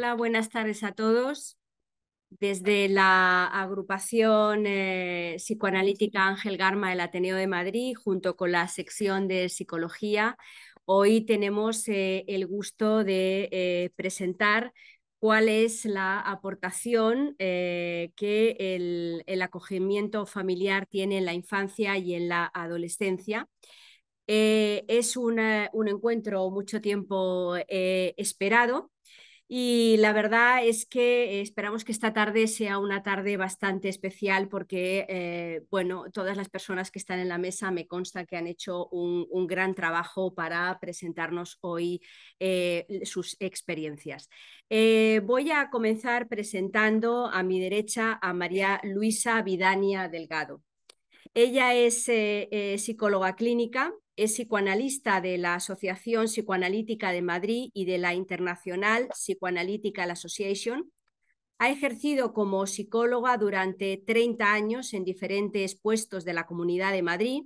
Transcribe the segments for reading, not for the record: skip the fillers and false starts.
Hola, buenas tardes a todos. Desde la agrupación psicoanalítica Ángel Garma del Ateneo de Madrid, junto con la sección de psicología, hoy tenemos el gusto de presentar cuál es la aportación que el acogimiento familiar tiene en la infancia y en la adolescencia. Es un encuentro mucho tiempo esperado y la verdad es que esperamos que esta tarde sea una tarde bastante especial porque, bueno, todas las personas que están en la mesa me consta que han hecho un gran trabajo para presentarnos hoy sus experiencias. Voy a comenzar presentando a mi derecha a María Luisa Vidania Delgado. Ella es psicóloga clínica, es psicoanalista de la Asociación Psicoanalítica de Madrid y de la International Psychoanalytical Association. Ha ejercido como psicóloga durante 30 años en diferentes puestos de la Comunidad de Madrid,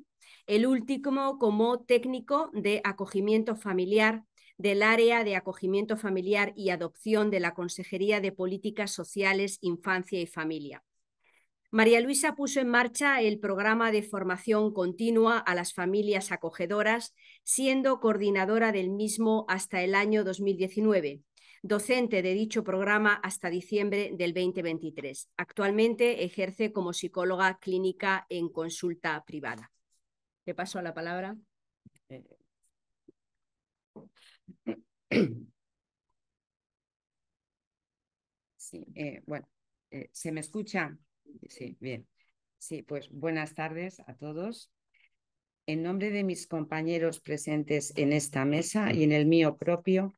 el último como técnico de acogimiento familiar del área de acogimiento familiar y adopción de la Consejería de Políticas Sociales, Infancia y Familia. María Luisa puso en marcha el programa de formación continua a las familias acogedoras, siendo coordinadora del mismo hasta el año 2019, docente de dicho programa hasta diciembre del 2023. Actualmente ejerce como psicóloga clínica en consulta privada. Le paso la palabra. Sí, bueno, ¿se me escucha? Sí, bien. Sí, pues buenas tardes a todos. En nombre de mis compañeros presentes en esta mesa y en el mío propio,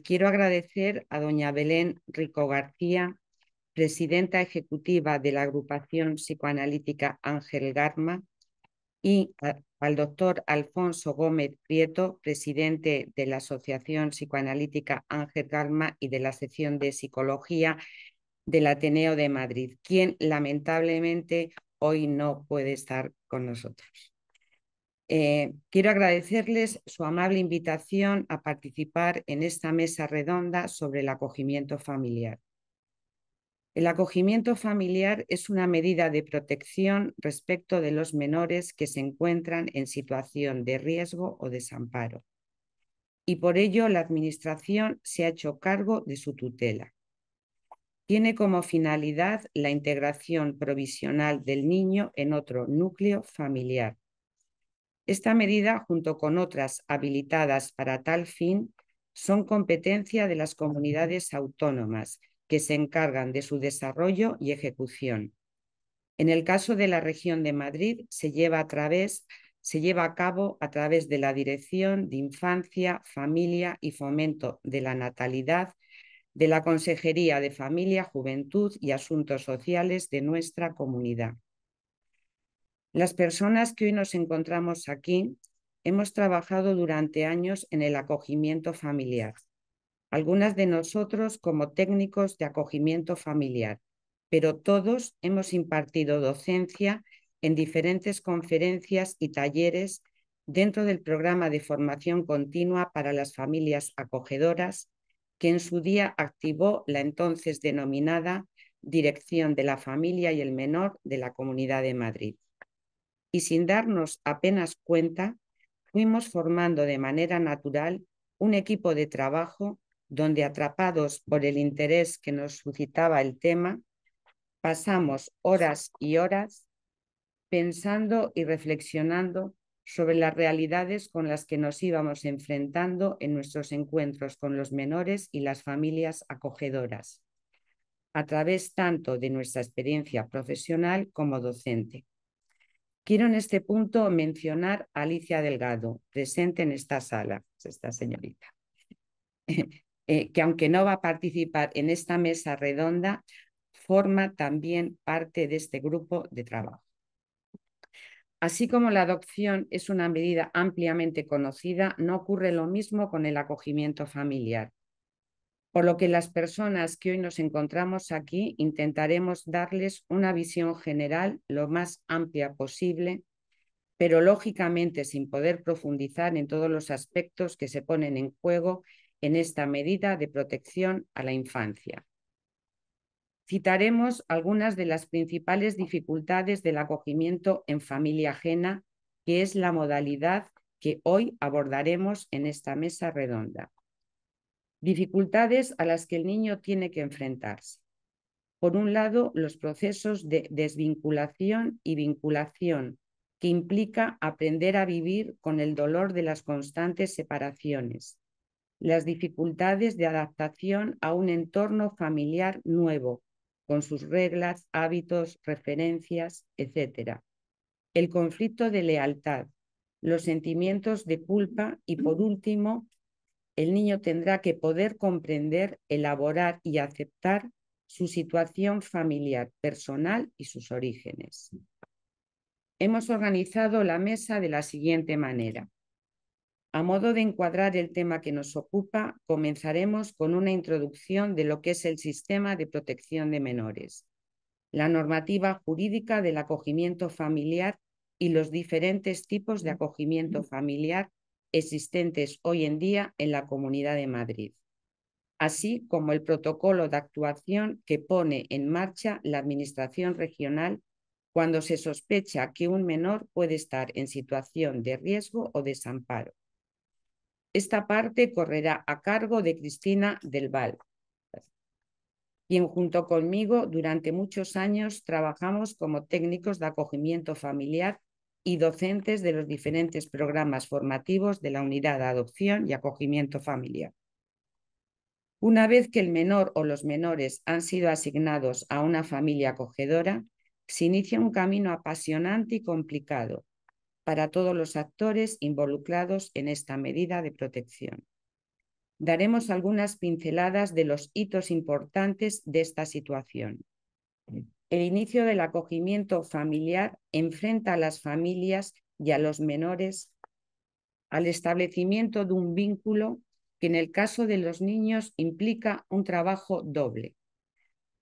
quiero agradecer a doña Belén Rico García, presidenta ejecutiva de la agrupación psicoanalítica Ángel Garma, y al doctor Alfonso Gómez Prieto, presidente de la Asociación Psicoanalítica Ángel Garma y de la sección de psicología del Ateneo de Madrid, quien lamentablemente hoy no puede estar con nosotros. Quiero agradecerles su amable invitación a participar en esta mesa redonda sobre el acogimiento familiar. El acogimiento familiar es una medida de protección respecto de los menores que se encuentran en situación de riesgo o desamparo. Y por ello la Administración se ha hecho cargo de su tutela. Tiene como finalidad la integración provisional del niño en otro núcleo familiar. Esta medida, junto con otras habilitadas para tal fin, son competencia de las comunidades autónomas, que se encargan de su desarrollo y ejecución. En el caso de la región de Madrid, se lleva a cabo a través de la Dirección de Infancia, Familia y Fomento de la Natalidad de la Consejería de Familia, Juventud y Asuntos Sociales de nuestra comunidad. Las personas que hoy nos encontramos aquí hemos trabajado durante años en el acogimiento familiar. Algunas de nosotros como técnicos de acogimiento familiar, pero todos hemos impartido docencia en diferentes conferencias y talleres dentro del programa de formación continua para las familias acogedoras, que en su día activó la entonces denominada Dirección de la Familia y el Menor de la Comunidad de Madrid. Y sin darnos apenas cuenta, fuimos formando de manera natural un equipo de trabajo donde, atrapados por el interés que nos suscitaba el tema, pasamos horas y horas pensando y reflexionando sobre las realidades con las que nos íbamos enfrentando en nuestros encuentros con los menores y las familias acogedoras, a través tanto de nuestra experiencia profesional como docente. Quiero en este punto mencionar a Alicia Delgado, presente en esta sala, esta señorita, que aunque no va a participar en esta mesa redonda, forma también parte de este grupo de trabajo. Así como la adopción es una medida ampliamente conocida, no ocurre lo mismo con el acogimiento familiar. Por lo que las personas que hoy nos encontramos aquí intentaremos darles una visión general lo más amplia posible, pero lógicamente sin poder profundizar en todos los aspectos que se ponen en juego en esta medida de protección a la infancia. Citaremos algunas de las principales dificultades del acogimiento en familia ajena, que es la modalidad que hoy abordaremos en esta mesa redonda. Dificultades a las que el niño tiene que enfrentarse. Por un lado, los procesos de desvinculación y vinculación, que implica aprender a vivir con el dolor de las constantes separaciones, las dificultades de adaptación a un entorno familiar nuevo, con sus reglas, hábitos, referencias, etc. El conflicto de lealtad, los sentimientos de culpa y, por último, el niño tendrá que poder comprender, elaborar y aceptar su situación familiar, personal y sus orígenes. Hemos organizado la mesa de la siguiente manera. A modo de encuadrar el tema que nos ocupa, comenzaremos con una introducción de lo que es el sistema de protección de menores, la normativa jurídica del acogimiento familiar y los diferentes tipos de acogimiento familiar existentes hoy en día en la Comunidad de Madrid, así como el protocolo de actuación que pone en marcha la Administración regional cuando se sospecha que un menor puede estar en situación de riesgo o desamparo. Esta parte correrá a cargo de Cristina del Val, quien junto conmigo durante muchos años trabajamos como técnicos de acogimiento familiar y docentes de los diferentes programas formativos de la Unidad de Adopción y Acogimiento Familiar. Una vez que el menor o los menores han sido asignados a una familia acogedora, se inicia un camino apasionante y complicado para todos los actores involucrados en esta medida de protección. Daremos algunas pinceladas de los hitos importantes de esta situación. El inicio del acogimiento familiar enfrenta a las familias y a los menores al establecimiento de un vínculo que en el caso de los niños implica un trabajo doble.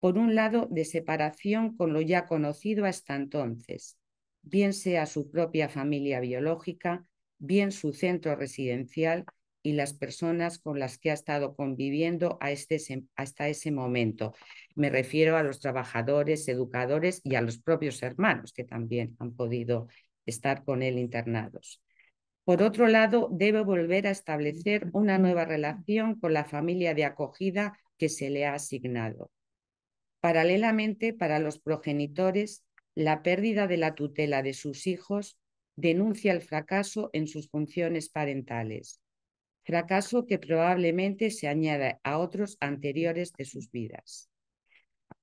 Por un lado, de separación con lo ya conocido hasta entonces, bien sea su propia familia biológica, bien su centro residencial y las personas con las que ha estado conviviendo hasta ese momento. Me refiero a los trabajadores, educadores y a los propios hermanos que también han podido estar con él internados. Por otro lado, debe volver a establecer una nueva relación con la familia de acogida que se le ha asignado. Paralelamente, para los progenitores, la pérdida de la tutela de sus hijos denuncia el fracaso en sus funciones parentales, fracaso que probablemente se añade a otros anteriores de sus vidas.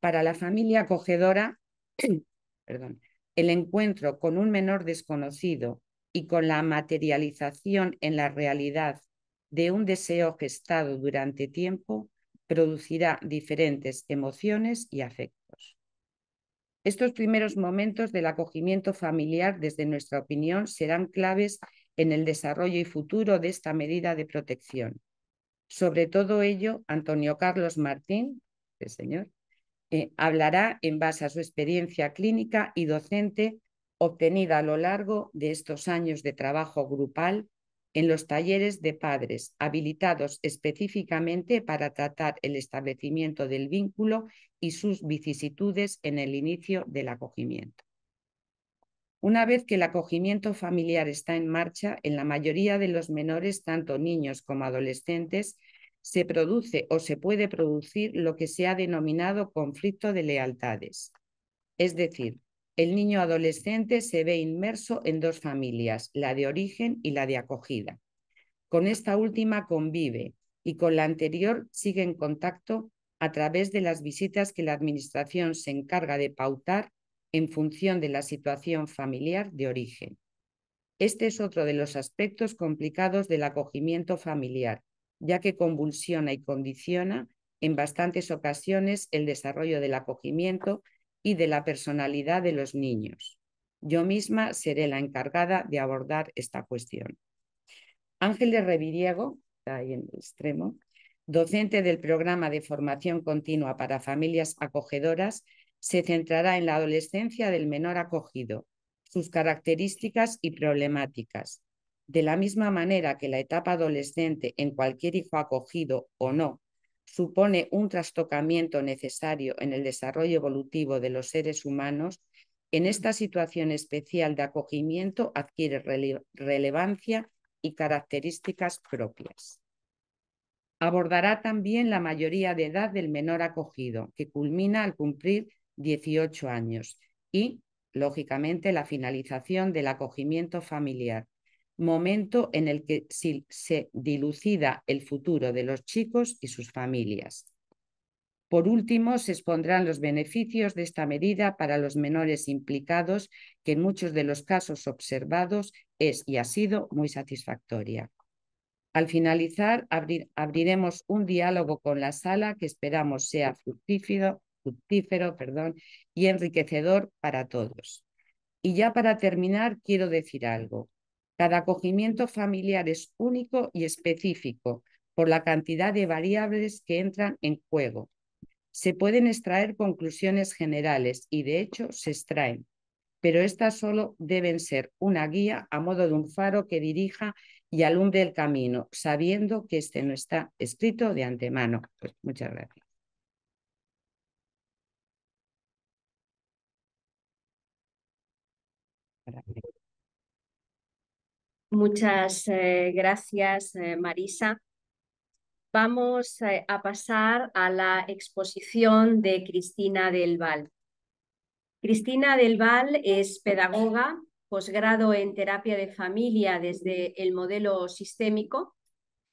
Para la familia acogedora, el encuentro con un menor desconocido y con la materialización en la realidad de un deseo gestado durante tiempo producirá diferentes emociones y afectos. Estos primeros momentos del acogimiento familiar, desde nuestra opinión, serán claves en el desarrollo y futuro de esta medida de protección. Sobre todo ello, Antonio Carlos Martín, el señor, hablará en base a su experiencia clínica y docente obtenida a lo largo de estos años de trabajo grupal en los talleres de padres habilitados específicamente para tratar el establecimiento del vínculo y sus vicisitudes en el inicio del acogimiento. Una vez que el acogimiento familiar está en marcha, en la mayoría de los menores, tanto niños como adolescentes, se produce o se puede producir lo que se ha denominado conflicto de lealtades. Es decir, el niño adolescente se ve inmerso en dos familias, la de origen y la de acogida. Con esta última convive y con la anterior sigue en contacto a través de las visitas que la Administración se encarga de pautar en función de la situación familiar de origen. Este es otro de los aspectos complicados del acogimiento familiar, ya que convulsiona y condiciona en bastantes ocasiones el desarrollo del acogimiento y de la personalidad de los niños. Yo misma seré la encargada de abordar esta cuestión. Ángeles Reviriego, está ahí en el extremo, docente del programa de formación continua para familias acogedoras, se centrará en la adolescencia del menor acogido, sus características y problemáticas, De la misma manera que la etapa adolescente en cualquier hijo acogido o no supone un trastocamiento necesario en el desarrollo evolutivo de los seres humanos, en esta situación especial de acogimiento adquiere relevancia y características propias. Abordará también la mayoría de edad del menor acogido, que culmina al cumplir 18 años, y, lógicamente, la finalización del acogimiento familiar, momento en el que se dilucida el futuro de los chicos y sus familias. Por último, se expondrán los beneficios de esta medida para los menores implicados, que en muchos de los casos observados es y ha sido muy satisfactoria. Al finalizar, abriremos un diálogo con la sala que esperamos sea fructífero, y enriquecedor para todos. Y ya para terminar, quiero decir algo. Cada acogimiento familiar es único y específico por la cantidad de variables que entran en juego. Se pueden extraer conclusiones generales y, de hecho, se extraen, pero estas solo deben ser una guía a modo de un faro que dirija y alumbre el camino, sabiendo que este no está escrito de antemano. Pues muchas gracias. Muchas gracias, Marisa. Vamos a pasar a la exposición de Cristina del Val. Cristina del Val es pedagoga, posgrado en terapia de familia desde el modelo sistémico.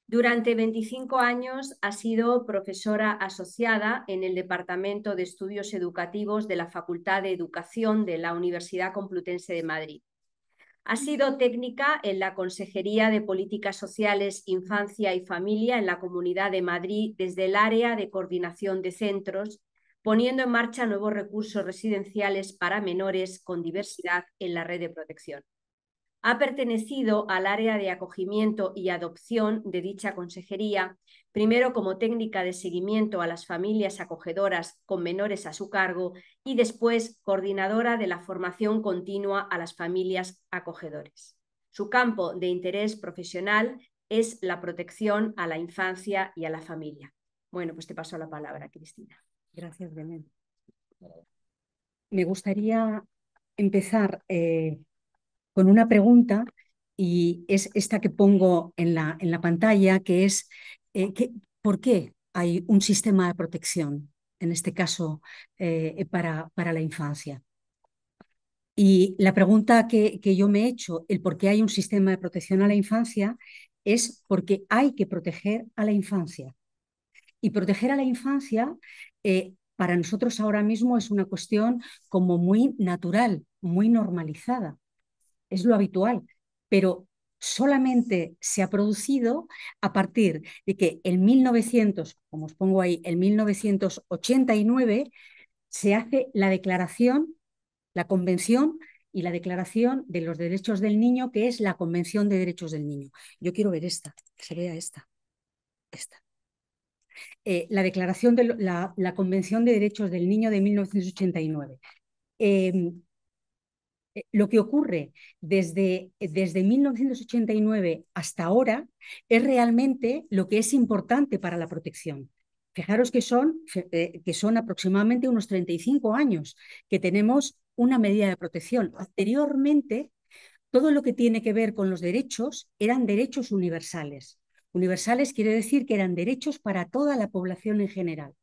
Durante 25 años ha sido profesora asociada en el Departamento de Estudios Educativos de la Facultad de Educación de la Universidad Complutense de Madrid. Ha sido técnica en la Consejería de Políticas Sociales, Infancia y Familia en la Comunidad de Madrid desde el área de coordinación de centros, poniendo en marcha nuevos recursos residenciales para menores con diversidad en la red de protección. Ha pertenecido al área de acogimiento y adopción de dicha consejería, primero como técnica de seguimiento a las familias acogedoras con menores a su cargo y después coordinadora de la formación continua a las familias acogedores. Su campo de interés profesional es la protección a la infancia y a la familia. Bueno, pues te paso la palabra, Cristina. Gracias, Belén. Me gustaría empezar con una pregunta, y es esta que pongo en la pantalla, que es ¿por qué hay un sistema de protección, en este caso para la infancia? Y la pregunta que yo me he hecho, el por qué hay un sistema de protección a la infancia, es porque hay que proteger a la infancia. Y proteger a la infancia para nosotros ahora mismo es una cuestión como muy natural, muy normalizada. Es lo habitual, pero solamente se ha producido a partir de que en 1900, como os pongo ahí, en 1989, se hace la declaración, la Convención y la Declaración de los Derechos del Niño, que es la Convención de Derechos del Niño. Yo quiero ver esta, que se vea esta. La declaración de la Convención de Derechos del Niño de 1989. Lo que ocurre desde 1989 hasta ahora es realmente lo que es importante para la protección. Fijaros que son aproximadamente unos 35 años que tenemos una medida de protección. Anteriormente, todo lo que tiene que ver con los derechos eran derechos universales. Universales quiere decir que eran derechos para toda la población en general.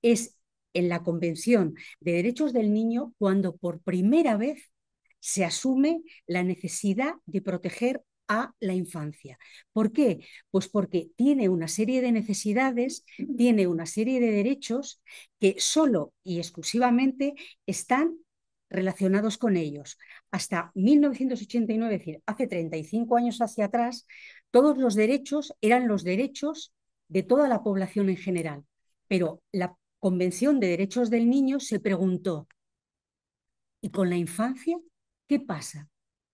Es en la Convención de Derechos del Niño cuando por primera vez se asume la necesidad de proteger a la infancia. ¿Por qué? Pues porque tiene una serie de necesidades, tiene una serie de derechos que solo y exclusivamente están relacionados con ellos. Hasta 1989, es decir, hace 35 años hacia atrás, todos los derechos eran los derechos de toda la población en general. Pero la Convención de Derechos del Niño se preguntó, ¿y con la infancia qué pasa?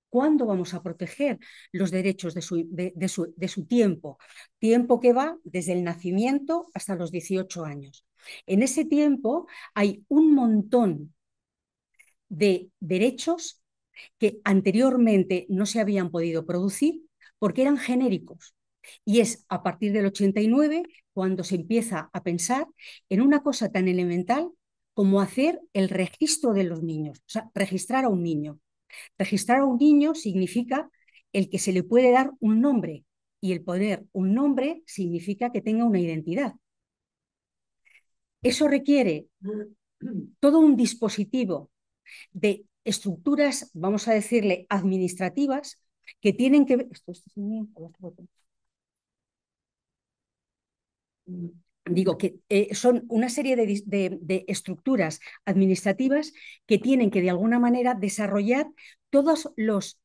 ¿Cuándo vamos a proteger los derechos de su tiempo? Tiempo que va desde el nacimiento hasta los 18 años. En ese tiempo hay un montón de derechos que anteriormente no se habían podido producir porque eran genéricos. Y es a partir del 89 cuando se empieza a pensar en una cosa tan elemental como hacer el registro de los niños, o sea, registrar a un niño. Registrar a un niño significa el que se le puede dar un nombre, y el poner un nombre significa que tenga una identidad. Eso requiere todo un dispositivo de estructuras, vamos a decirle, administrativas, que tienen que ver... Digo que son una serie de estructuras administrativas que tienen que de alguna manera desarrollar todos los,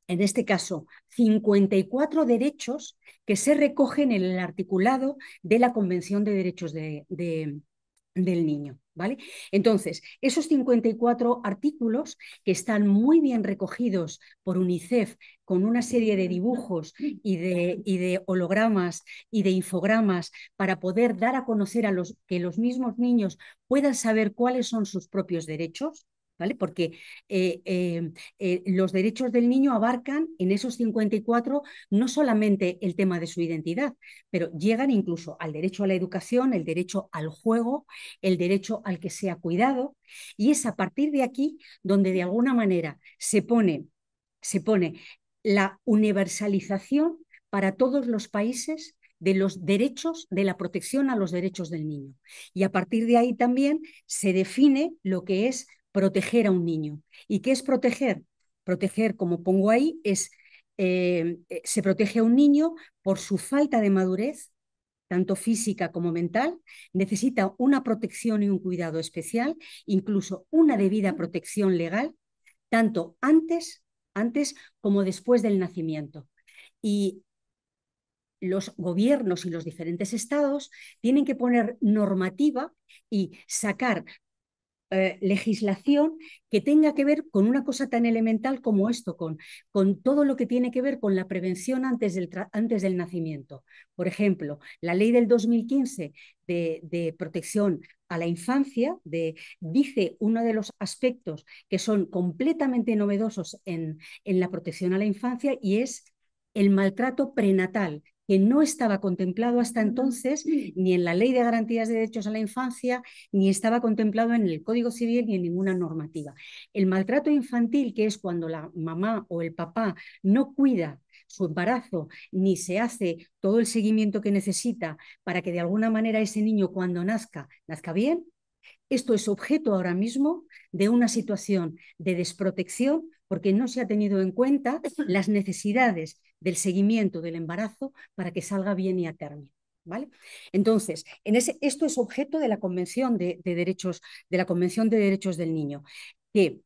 en este caso, 54 derechos que se recogen en el articulado de la Convención de Derechos del Niño, ¿vale? Entonces, esos 54 artículos que están muy bien recogidos por UNICEF con una serie de dibujos y de hologramas y de infogramas para poder dar a conocer a que los mismos niños puedan saber cuáles son sus propios derechos, ¿vale? Porque los derechos del niño abarcan en esos 54 no solamente el tema de su identidad, pero llegan incluso al derecho a la educación, el derecho al juego, el derecho al que sea cuidado, y es a partir de aquí donde de alguna manera se pone la universalización para todos los países de los derechos, de la protección a los derechos del niño. Y a partir de ahí también se define lo que es proteger a un niño. ¿Y qué es proteger? Proteger, como pongo ahí, se protege a un niño por su falta de madurez, tanto física como mental, necesita una protección y un cuidado especial, incluso una debida protección legal, tanto antes como después del nacimiento. Y los gobiernos y los diferentes estados tienen que poner normativa y sacar legislación que tenga que ver con una cosa tan elemental como esto, con todo lo que tiene que ver con la prevención antes del nacimiento. Por ejemplo, la ley del 2015 de protección a la infancia dice uno de los aspectos que son completamente novedosos en la protección a la infancia, y es el maltrato prenatal, que no estaba contemplado hasta entonces ni en la Ley de Garantías de Derechos a la Infancia, ni estaba contemplado en el Código Civil ni en ninguna normativa. El maltrato infantil, que es cuando la mamá o el papá no cuida su embarazo ni se hace todo el seguimiento que necesita para que de alguna manera ese niño cuando nazca bien, esto es objeto ahora mismo de una situación de desprotección porque no se ha tenido en cuenta las necesidades del seguimiento del embarazo para que salga bien y a término. ¿Vale? Entonces, esto es objeto de la Convención de la Convención de Derechos del Niño, que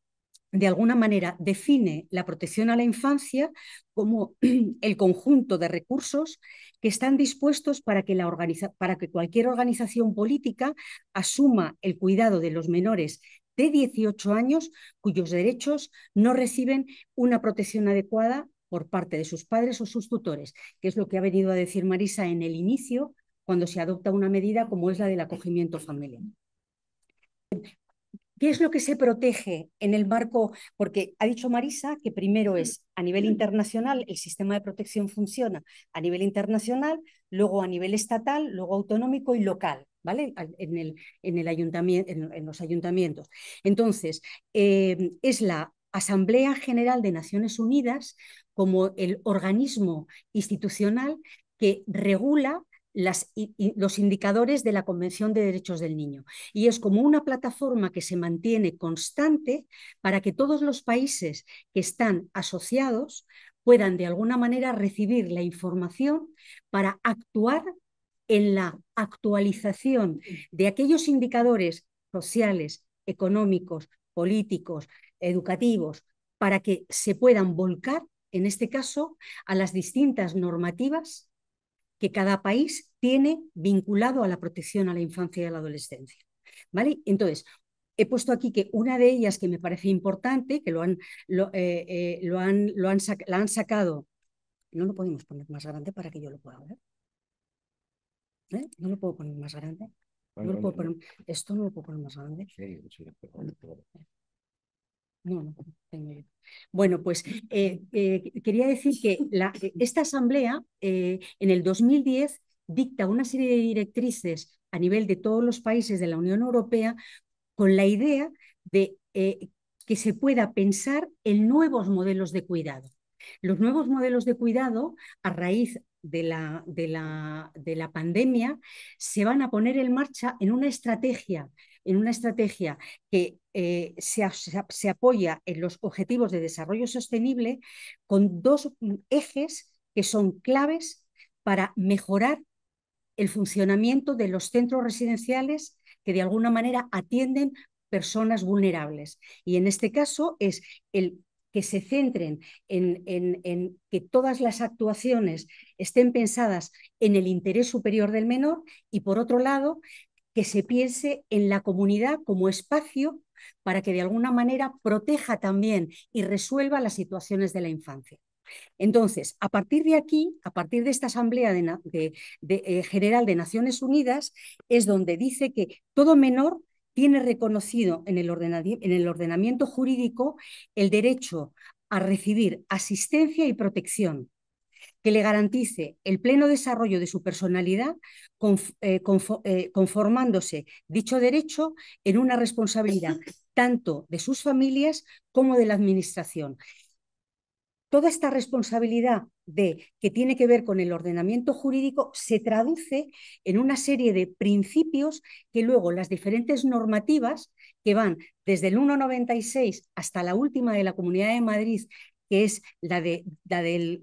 de alguna manera define la protección a la infancia como el conjunto de recursos que están dispuestos para que cualquier organización política asuma el cuidado de los menores de 18 años cuyos derechos no reciben una protección adecuada por parte de sus padres o sus tutores, que es lo que ha venido a decir Marisa en el inicio, cuando se adopta una medida como es la del acogimiento familiar. ¿Qué es lo que se protege en el marco? Porque ha dicho Marisa que primero es a nivel internacional, el sistema de protección funciona a nivel internacional, luego a nivel estatal, luego autonómico y local, ¿vale? En los ayuntamientos. Entonces, es la Asamblea General de Naciones Unidas como el organismo institucional que regula los indicadores de la Convención de Derechos del Niño. Y es como una plataforma que se mantiene constante para que todos los países que están asociados puedan de alguna manera recibir la información para actuar en la actualización de aquellos indicadores sociales, económicos, políticos, educativos, para que se puedan volcar, en este caso, a las distintas normativas que cada país tiene vinculado a la protección a la infancia y a la adolescencia. ¿Vale? Entonces, he puesto aquí que una de ellas que me parece importante, que la han sacado, no lo podemos poner más grande para que yo lo pueda ver. No lo puedo poner más grande. Esto no lo puedo poner más grande. No, no, tengo yo. Bueno, pues quería decir que esta asamblea en el 2010 dicta una serie de directrices a nivel de todos los países de la Unión Europea con la idea de que se pueda pensar en nuevos modelos de cuidado. Los nuevos modelos de cuidado, a raíz de la pandemia, se van a poner en marcha en una estrategia que se apoya en los Objetivos de Desarrollo Sostenible con dos ejes que son claves para mejorar el funcionamiento de los centros residenciales que de alguna manera atienden personas vulnerables. Y en este caso es el que se centren en que todas las actuaciones estén pensadas en el interés superior del menor y, por otro lado, que se piense en la comunidad como espacio para que de alguna manera proteja también y resuelva las situaciones de la infancia. Entonces, a partir de aquí, a partir de esta Asamblea General de Naciones Unidas, es donde dice que todo menor tiene reconocido en el ordenamiento jurídico el derecho a recibir asistencia y protección que le garantice el pleno desarrollo de su personalidad, conformándose dicho derecho en una responsabilidad tanto de sus familias como de la Administración. Toda esta responsabilidad que tiene que ver con el ordenamiento jurídico se traduce en una serie de principios que luego las diferentes normativas que van desde el 196 hasta la última de la Comunidad de Madrid, que es la del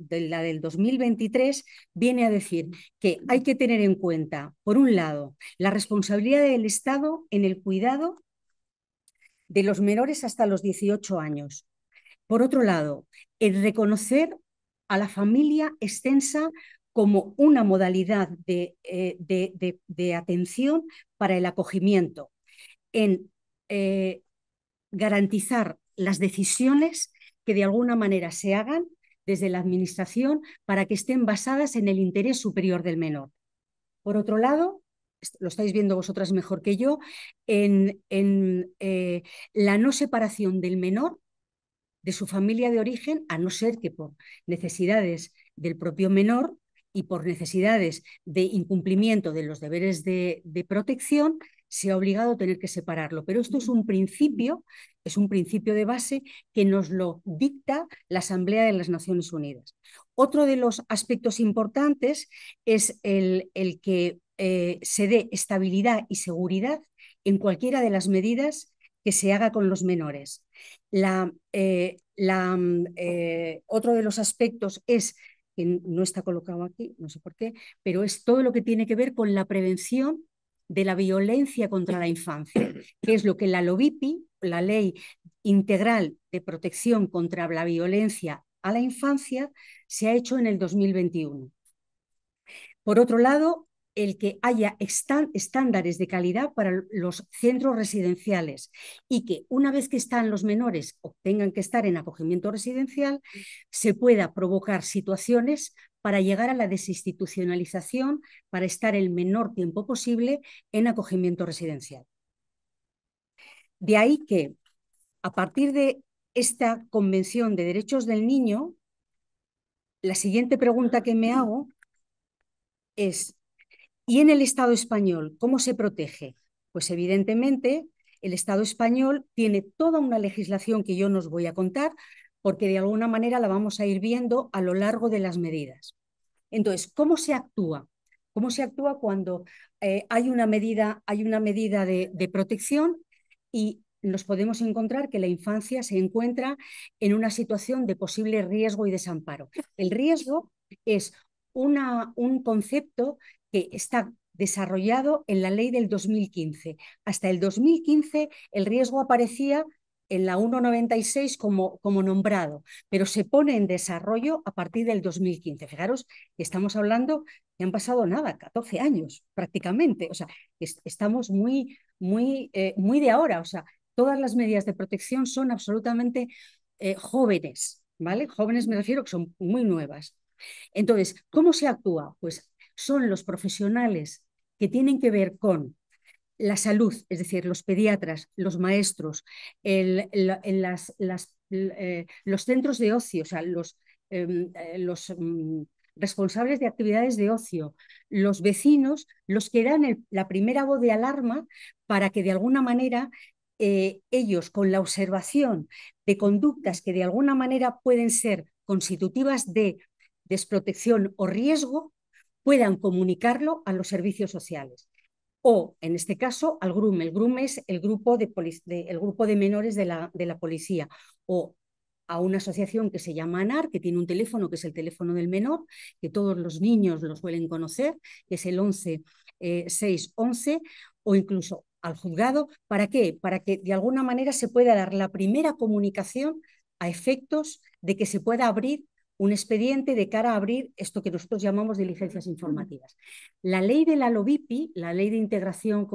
2023, viene a decir que hay que tener en cuenta, por un lado, la responsabilidad del Estado en el cuidado de los menores hasta los 18 años. Por otro lado, el reconocer a la familia extensa como una modalidad de atención para el acogimiento, en garantizar las decisiones que de alguna manera se hagan desde la Administración para que estén basadas en el interés superior del menor. Por otro lado, lo estáis viendo vosotras mejor que yo, en la no separación del menor de su familia de origen, a no ser que por necesidades del propio menor y por necesidades de incumplimiento de los deberes de protección, sea obligado a tener que separarlo. Pero esto es un principio de base que nos lo dicta la Asamblea de las Naciones Unidas. Otro de los aspectos importantes es el que se dé estabilidad y seguridad en cualquiera de las medidas que se haga con los menores. Otro de los aspectos es, que no está colocado aquí, no sé por qué, pero es todo lo que tiene que ver con la prevención de la violencia contra la infancia, que es lo que la LOVIPI, la Ley Integral de Protección contra la Violencia a la Infancia, se ha hecho en el 2021. Por otro lado, el que haya estándares de calidad para los centros residenciales y que una vez que están los menores o tengan que estar en acogimiento residencial, se pueda provocar situaciones para llegar a la desinstitucionalización, para estar el menor tiempo posible en acogimiento residencial. De ahí que, a partir de esta Convención de Derechos del Niño, la siguiente pregunta que me hago es: ¿y en el Estado español cómo se protege? Pues evidentemente el Estado español tiene toda una legislación que yo no os voy a contar porque de alguna manera la vamos a ir viendo a lo largo de las medidas. Entonces, ¿cómo se actúa? ¿Cómo se actúa cuando hay una medida de protección y nos podemos encontrar que la infancia se encuentra en una situación de posible riesgo y desamparo? El riesgo es un concepto que está desarrollado en la ley del 2015. Hasta el 2015 el riesgo aparecía en la 196 como nombrado, pero se pone en desarrollo a partir del 2015. Fijaros que estamos hablando que han pasado nada, 14 años prácticamente. O sea, estamos muy de ahora. O sea, todas las medidas de protección son absolutamente jóvenes, ¿vale? Jóvenes me refiero que son muy nuevas. Entonces, ¿cómo se actúa? Pues son los profesionales que tienen que ver con la salud, es decir, los pediatras, los maestros, los centros de ocio, o sea, los responsables de actividades de ocio, los vecinos, los que dan la primera voz de alarma para que de alguna manera ellos, con la observación de conductas que de alguna manera pueden ser constitutivas de desprotección o riesgo, puedan comunicarlo a los servicios sociales. O, en este caso, al GRUM. El GRUM es el grupo de menores de la policía. O a una asociación que se llama ANAR, que tiene un teléfono, que es el teléfono del menor, que todos los niños lo suelen conocer, que es el 11 611, o incluso al juzgado. ¿Para qué? Para que de alguna manera se pueda dar la primera comunicación a efectos de que se pueda abrir un expediente de cara a abrir esto que nosotros llamamos diligencias informativas. La ley de la LOBIPI, la ley de integración,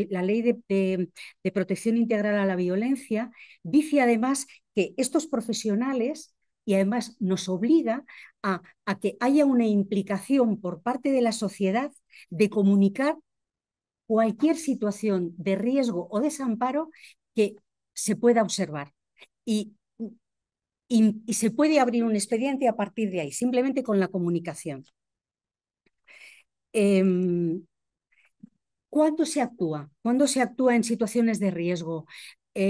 la ley de protección integral a la violencia, dice además que estos profesionales, y además nos obliga a que haya una implicación por parte de la sociedad de comunicar cualquier situación de riesgo o desamparo que se pueda observar. Y se puede abrir un expediente a partir de ahí, simplemente con la comunicación. ¿Cuándo se actúa? ¿Cuándo se actúa en situaciones de riesgo?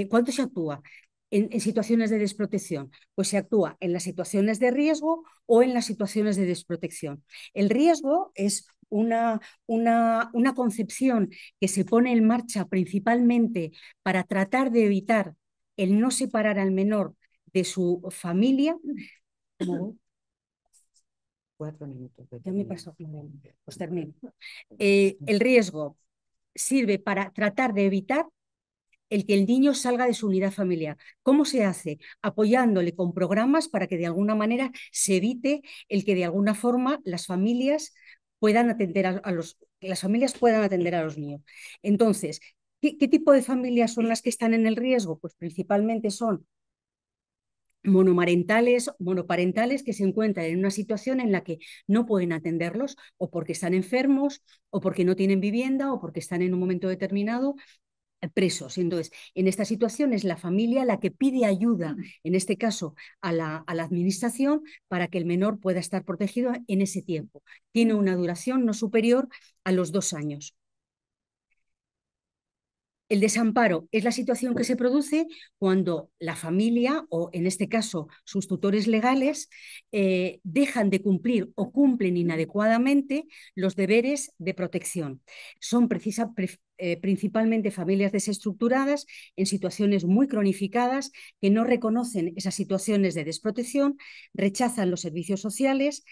¿Cuándo se actúa en situaciones de desprotección? Pues se actúa en las situaciones de riesgo o en las situaciones de desprotección. El riesgo es una concepción que se pone en marcha principalmente para tratar de evitar el no separar al menor de su familia. 4 minutos. Ya me pasó, pues termino. El riesgo sirve para tratar de evitar el que el niño salga de su unidad familiar. ¿Cómo se hace? Apoyándole con programas para que de alguna manera se evite el que de alguna forma las familias puedan atender las familias puedan atender a los niños. Entonces, ¿qué tipo de familias son las que están en el riesgo? Pues principalmente son monoparentales que se encuentran en una situación en la que no pueden atenderlos o porque están enfermos o porque no tienen vivienda o porque están en un momento determinado presos. Entonces, en esta situación es la familia la que pide ayuda, en este caso a la administración, para que el menor pueda estar protegido en ese tiempo. Tiene una duración no superior a los 2 años. El desamparo es la situación que se produce cuando la familia, o en este caso sus tutores legales, dejan de cumplir o cumplen inadecuadamente los deberes de protección. Son principalmente familias desestructuradas en situaciones muy cronificadas que no reconocen esas situaciones de desprotección, rechazan los servicios sociales,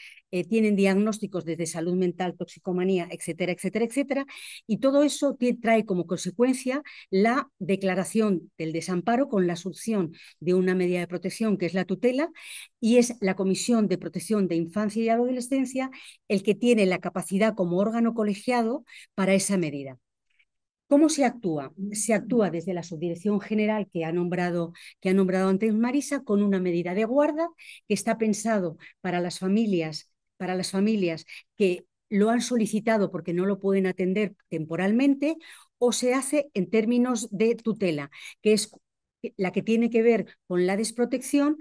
tienen diagnósticos desde salud mental, toxicomanía, etcétera, etcétera, etcétera, y todo eso trae como consecuencia la declaración del desamparo con la asunción de una medida de protección que es la tutela, y es la Comisión de Protección de Infancia y Adolescencia el que tiene la capacidad como órgano colegiado para esa medida. ¿Cómo se actúa? Se actúa desde la Subdirección General que ha nombrado antes Marisa, con una medida de guarda que está pensado para las familias que lo han solicitado porque no lo pueden atender temporalmente, o se hace en términos de tutela, que es la que tiene que ver con la desprotección.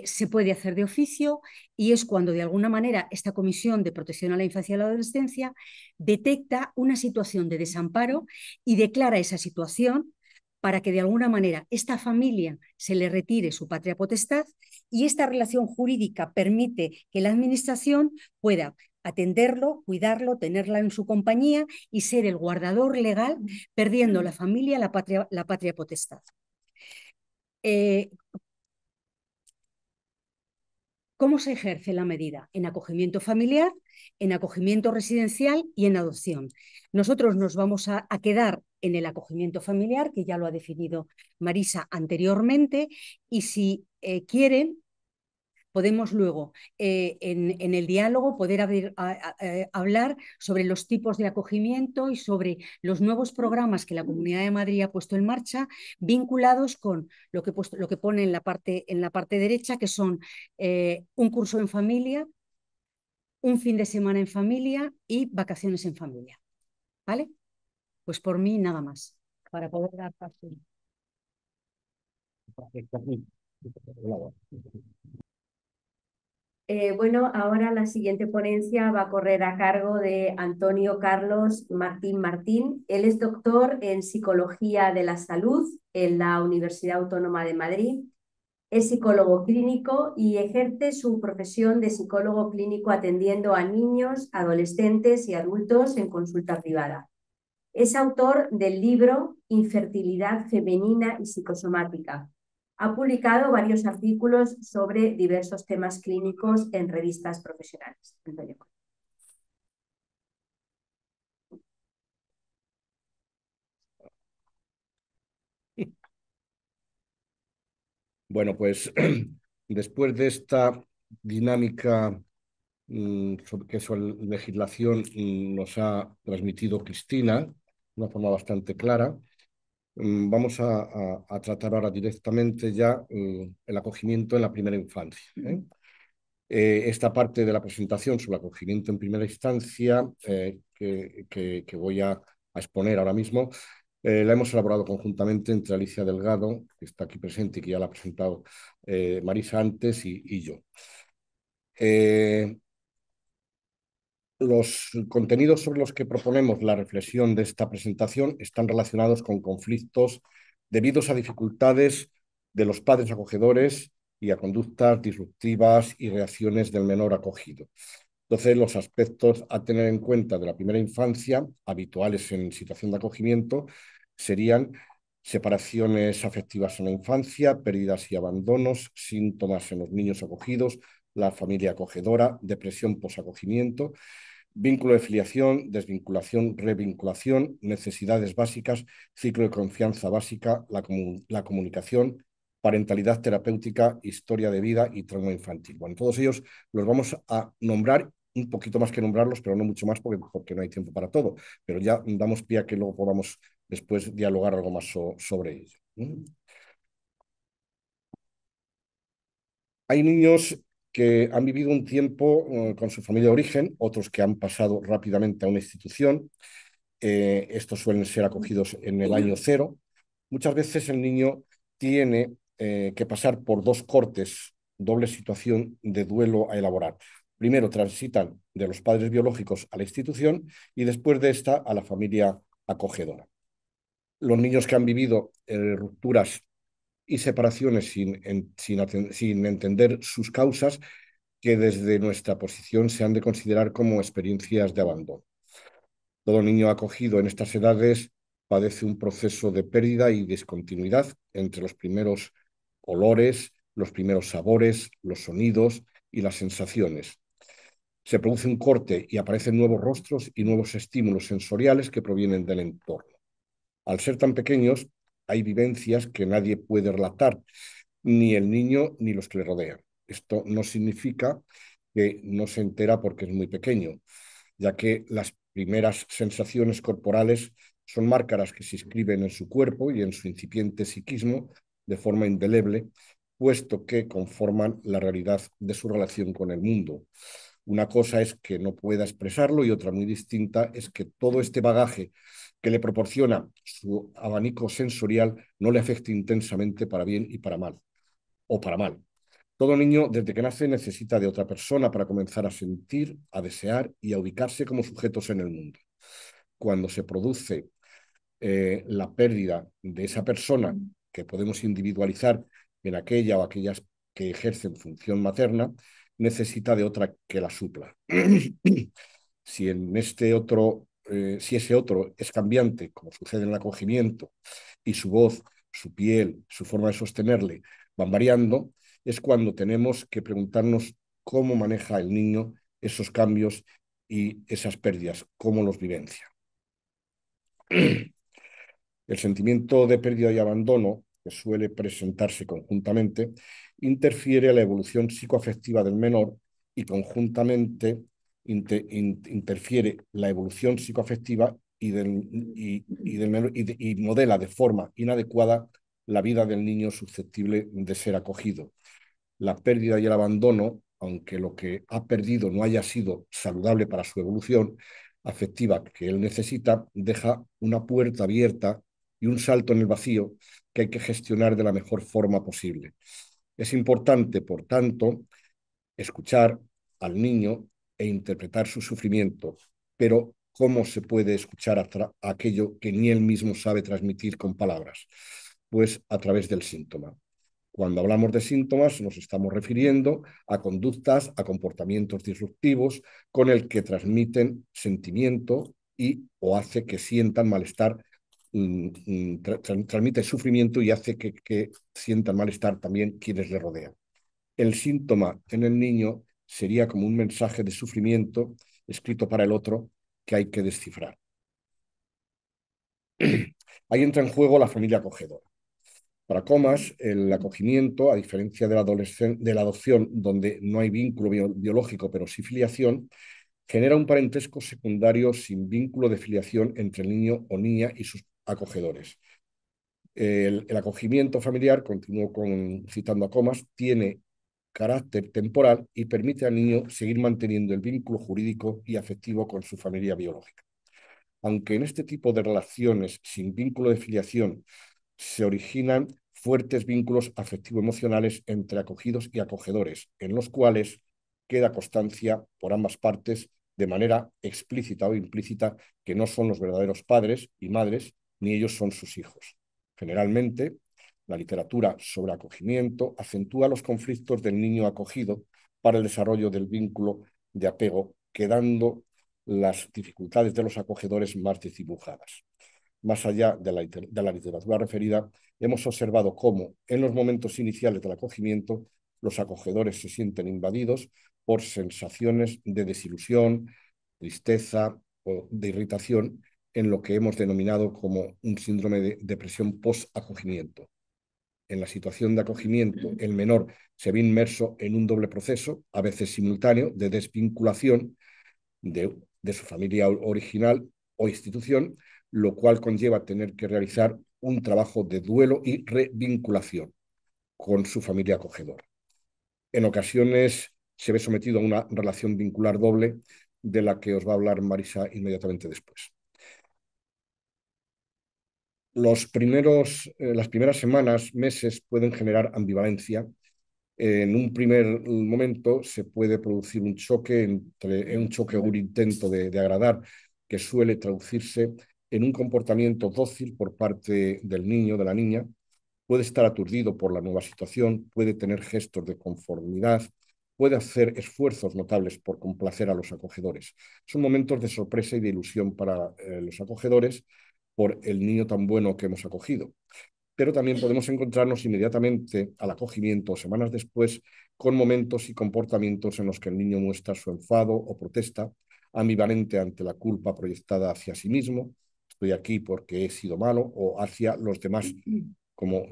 Se puede hacer de oficio, y es cuando de alguna manera esta Comisión de Protección a la Infancia y a la Adolescencia detecta una situación de desamparo y declara esa situación para que de alguna manera esta familia se le retire su patria potestad, y esta relación jurídica permite que la administración pueda atenderlo, cuidarlo, tenerla en su compañía y ser el guardador legal, perdiendo la familia la patria potestad. ¿Cómo se ejerce la medida? En acogimiento familiar, en acogimiento residencial y en adopción. Nosotros nos vamos a quedar en el acogimiento familiar, que ya lo ha definido Marisa anteriormente, y si quieren, podemos luego en el diálogo poder hablar sobre los tipos de acogimiento y sobre los nuevos programas que la Comunidad de Madrid ha puesto en marcha, vinculados con lo que pone en la parte derecha, que son un curso en familia, un fin de semana en familia y vacaciones en familia. ¿Vale? Pues por mí nada más, para poder dar paso. Bueno, ahora la siguiente ponencia va a correr a cargo de Antonio Carlos Martín Martín. Él es doctor en Psicología de la Salud en la Universidad Autónoma de Madrid. Es psicólogo clínico y ejerce su profesión de psicólogo clínico atendiendo a niños, adolescentes y adultos en consulta privada. Es autor del libro Infertilidad femenina y psicosomática. Ha publicado varios artículos sobre diversos temas clínicos en revistas profesionales. Antonio. Bueno, pues después de esta dinámica que su legislación nos ha transmitido Cristina, de una forma bastante clara, vamos a tratar ahora directamente ya el acogimiento en la primera infancia. Esta parte de la presentación sobre el acogimiento en primera instancia que voy a exponer ahora mismo, la hemos elaborado conjuntamente entre Alicia Delgado, que está aquí presente y que ya la ha presentado Marisa antes, y yo. Los contenidos sobre los que proponemos la reflexión de esta presentación están relacionados con conflictos debidos a dificultades de los padres acogedores y a conductas disruptivas y reacciones del menor acogido. Entonces, los aspectos a tener en cuenta de la primera infancia, habituales en situación de acogimiento, serían separaciones afectivas en la infancia, pérdidas y abandonos, síntomas en los niños acogidos, la familia acogedora, depresión posacogimiento, vínculo de filiación, desvinculación, revinculación, necesidades básicas, ciclo de confianza básica, la comunicación, parentalidad terapéutica, historia de vida y trauma infantil. Bueno, todos ellos los vamos a nombrar, un poquito más que nombrarlos, pero no mucho más porque no hay tiempo para todo, pero ya damos pie a que luego podamos después dialogar algo más sobre ello. Hay niños que han vivido un tiempo con su familia de origen, otros que han pasado rápidamente a una institución. Estos suelen ser acogidos en el año cero. Muchas veces el niño tiene que pasar por dos cortes, doble situación de duelo a elaborar. Primero transitan de los padres biológicos a la institución y después de esta a la familia acogedora. Los niños que han vivido rupturas y separaciones sin entender sus causas, que desde nuestra posición se han de considerar como experiencias de abandono. Todo niño acogido en estas edades padece un proceso de pérdida y discontinuidad entre los primeros olores, los primeros sabores, los sonidos y las sensaciones. Se produce un corte y aparecen nuevos rostros y nuevos estímulos sensoriales que provienen del entorno. Al ser tan pequeños, hay vivencias que nadie puede relatar, ni el niño ni los que le rodean. Esto no significa que no se entera porque es muy pequeño, ya que las primeras sensaciones corporales son máscaras que se inscriben en su cuerpo y en su incipiente psiquismo de forma indeleble, puesto que conforman la realidad de su relación con el mundo. Una cosa es que no pueda expresarlo y otra muy distinta es que todo este bagaje que le proporciona su abanico sensorial no le afecte intensamente para bien y para mal, o para mal. Todo niño, desde que nace, necesita de otra persona para comenzar a sentir, a desear y a ubicarse como sujetos en el mundo. Cuando se produce la pérdida de esa persona, que podemos individualizar en aquella o aquellas que ejercen función materna, necesita de otra que la supla. Si ese otro es cambiante, como sucede en el acogimiento, y su voz, su piel, su forma de sostenerle van variando, es cuando tenemos que preguntarnos cómo maneja el niño esos cambios y esas pérdidas, cómo los vivencia. El sentimiento de pérdida y abandono, que suele presentarse conjuntamente, interfiere a la evolución psicoafectiva del menor y conjuntamente interfiere la evolución psicoafectiva y modela de forma inadecuada la vida del niño susceptible de ser acogido. La pérdida y el abandono, aunque lo que ha perdido no haya sido saludable para su evolución, afectiva que él necesita, deja una puerta abierta y un salto en el vacío que hay que gestionar de la mejor forma posible. Es importante, por tanto, escuchar al niño e interpretar su sufrimiento, pero ¿cómo se puede escuchar aquello que ni él mismo sabe transmitir con palabras? Pues a través del síntoma. Cuando hablamos de síntomas nos estamos refiriendo a conductas, a comportamientos disruptivos con el que transmiten sentimiento y o hace que sientan malestar, transmite sufrimiento y hace que sientan malestar también quienes le rodean. El síntoma en el niño sería como un mensaje de sufrimiento escrito para el otro que hay que descifrar. Ahí entra en juego la familia acogedora. Para Comas, el acogimiento, a diferencia de la adopción, donde no hay vínculo biológico, pero sí filiación, genera un parentesco secundario sin vínculo de filiación entre el niño o niña y sus acogedores. El acogimiento familiar, continúo citando a Comas, tiene carácter temporal y permite al niño seguir manteniendo el vínculo jurídico y afectivo con su familia biológica. Aunque en este tipo de relaciones sin vínculo de filiación se originan fuertes vínculos afectivo-emocionales entre acogidos y acogedores, en los cuales queda constancia por ambas partes de manera explícita o implícita que no son los verdaderos padres y madres, ni ellos son sus hijos. Generalmente, la literatura sobre acogimiento acentúa los conflictos del niño acogido para el desarrollo del vínculo de apego, quedando las dificultades de los acogedores más desdibujadas. Más allá de la literatura referida, hemos observado cómo en los momentos iniciales del acogimiento los acogedores se sienten invadidos por sensaciones de desilusión, tristeza o de irritación en lo que hemos denominado como un síndrome de depresión post-acogimiento. En la situación de acogimiento, el menor se ve inmerso en un doble proceso, a veces simultáneo, de desvinculación de su familia original o institución, lo cual conlleva tener que realizar un trabajo de duelo y revinculación con su familia acogedora. En ocasiones se ve sometido a una relación vincular doble, de la que os va a hablar Marisa inmediatamente después. Las primeras semanas, meses, pueden generar ambivalencia. En un primer momento se puede producir un choque o un intento de agradar, que suele traducirse en un comportamiento dócil por parte del niño o de la niña. Puede estar aturdido por la nueva situación, puede tener gestos de conformidad, puede hacer esfuerzos notables por complacer a los acogedores. Son momentos de sorpresa y de ilusión para los acogedores por el niño tan bueno que hemos acogido. Pero también podemos encontrarnos inmediatamente al acogimiento, semanas después, con momentos y comportamientos en los que el niño muestra su enfado o protesta, ambivalente ante la culpa proyectada hacia sí mismo, estoy aquí porque he sido malo, o hacia los demás, como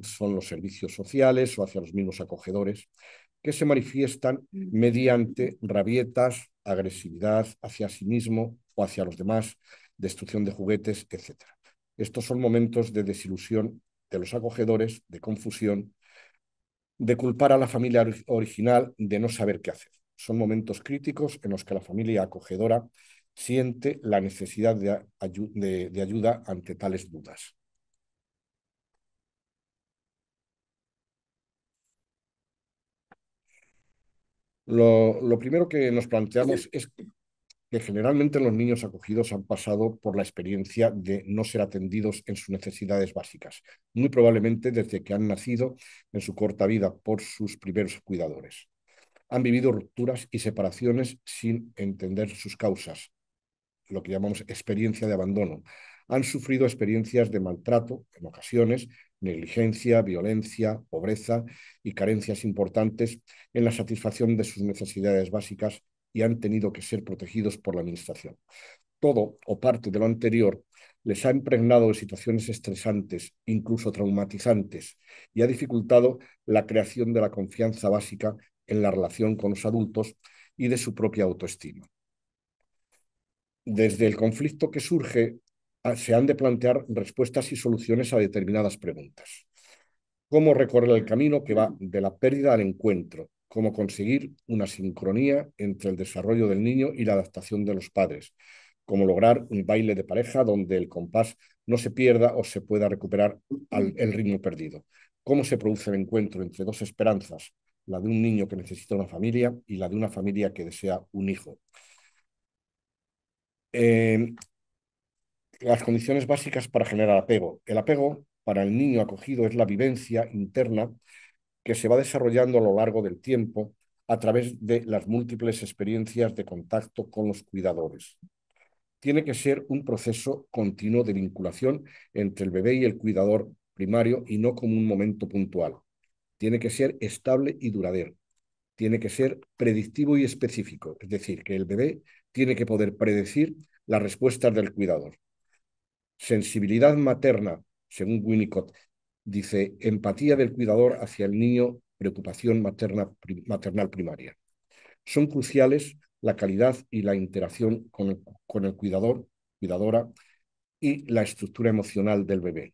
son los servicios sociales, o hacia los mismos acogedores, que se manifiestan mediante rabietas, agresividad hacia sí mismo o hacia los demás, destrucción de juguetes, etc. Estos son momentos de desilusión de los acogedores, de confusión, de culpar a la familia original, de no saber qué hacer. Son momentos críticos en los que la familia acogedora siente la necesidad de ayuda ante tales dudas. Lo primero que nos planteamos es que generalmente los niños acogidos han pasado por la experiencia de no ser atendidos en sus necesidades básicas, muy probablemente desde que han nacido en su corta vida por sus primeros cuidadores. Han vivido rupturas y separaciones sin entender sus causas, lo que llamamos experiencia de abandono. Han sufrido experiencias de maltrato, en ocasiones, negligencia, violencia, pobreza y carencias importantes en la satisfacción de sus necesidades básicas y han tenido que ser protegidos por la Administración. Todo o parte de lo anterior les ha impregnado de situaciones estresantes, incluso traumatizantes, y ha dificultado la creación de la confianza básica en la relación con los adultos y de su propia autoestima. Desde el conflicto que surge, se han de plantear respuestas y soluciones a determinadas preguntas. ¿Cómo recorrer el camino que va de la pérdida al encuentro? ¿Cómo conseguir una sincronía entre el desarrollo del niño y la adaptación de los padres? como lograr un baile de pareja donde el compás no se pierda o se pueda recuperar el ritmo perdido. Cómo se produce el encuentro entre dos esperanzas, la de un niño que necesita una familia y la de una familia que desea un hijo. Las condiciones básicas para generar apego. El apego para el niño acogido es la vivencia interna que se va desarrollando a lo largo del tiempo a través de las múltiples experiencias de contacto con los cuidadores. Tiene que ser un proceso continuo de vinculación entre el bebé y el cuidador primario y no como un momento puntual. Tiene que ser estable y duradero. Tiene que ser predictivo y específico, es decir, que el bebé tiene que poder predecir las respuestas del cuidador. Sensibilidad materna, según Winnicott, dice empatía del cuidador hacia el niño, preocupación maternal primaria. Son cruciales la calidad y la interacción con el cuidador, cuidadora y la estructura emocional del bebé.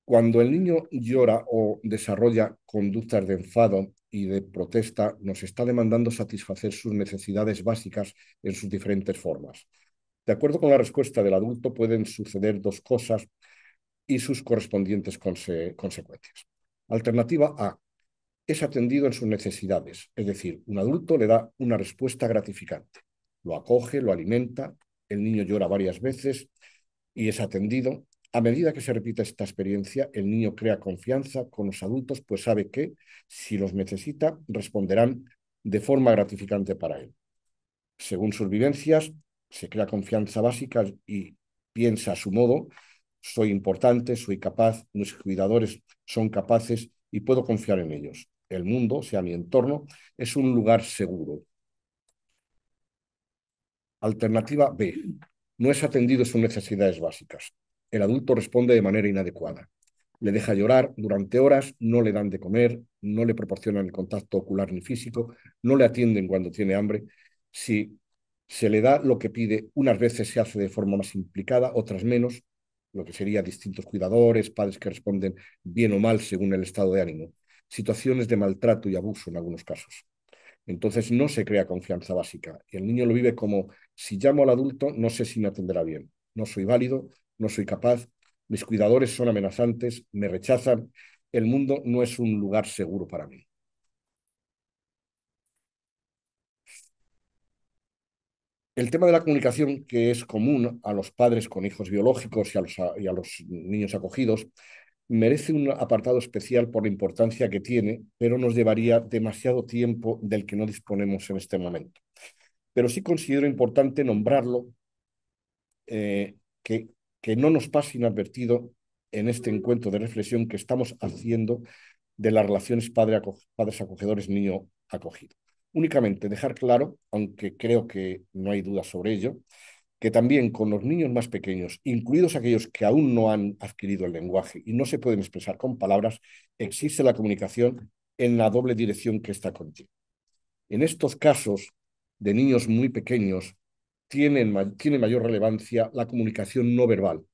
Cuando el niño llora o desarrolla conductas de enfado y de protesta, nos está demandando satisfacer sus necesidades básicas en sus diferentes formas. De acuerdo con la respuesta del adulto, pueden suceder dos cosas y sus correspondientes consecuencias. Alternativa A. Es atendido en sus necesidades, es decir, un adulto le da una respuesta gratificante. Lo acoge, lo alimenta, el niño llora varias veces y es atendido. A medida que se repite esta experiencia, el niño crea confianza con los adultos, pues sabe que, si los necesita, responderán de forma gratificante para él. Según sus vivencias, se crea confianza básica y piensa a su modo: soy importante, soy capaz, mis cuidadores son capaces y puedo confiar en ellos. El mundo, o sea, mi entorno, es un lugar seguro. Alternativa B. No es atendido sus necesidades básicas. El adulto responde de manera inadecuada. Le deja llorar durante horas, no le dan de comer, no le proporcionan el contacto ocular ni físico, no le atienden cuando tiene hambre. Si se le da lo que pide, unas veces se hace de forma más implicada, otras menos, lo que sería distintos cuidadores, padres que responden bien o mal según el estado de ánimo. Situaciones de maltrato y abuso en algunos casos. Entonces no se crea confianza básica y el niño lo vive como: si llamo al adulto, no sé si me atenderá bien, no soy válido, no soy capaz, mis cuidadores son amenazantes, me rechazan, el mundo no es un lugar seguro para mí. El tema de la comunicación, que es común a los padres con hijos biológicos y a los niños acogidos, merece un apartado especial por la importancia que tiene, pero nos llevaría demasiado tiempo del que no disponemos en este momento. Pero sí considero importante nombrarlo, que, que no nos pase inadvertido en este encuentro de reflexión que estamos haciendo de las relaciones padres acogedores, niño acogido. Únicamente dejar claro, aunque creo que no hay duda sobre ello, que también con los niños más pequeños, incluidos aquellos que aún no han adquirido el lenguaje y no se pueden expresar con palabras, existe la comunicación en la doble dirección que esta contiene. En estos casos de niños muy pequeños tiene mayor relevancia la comunicación no verbal.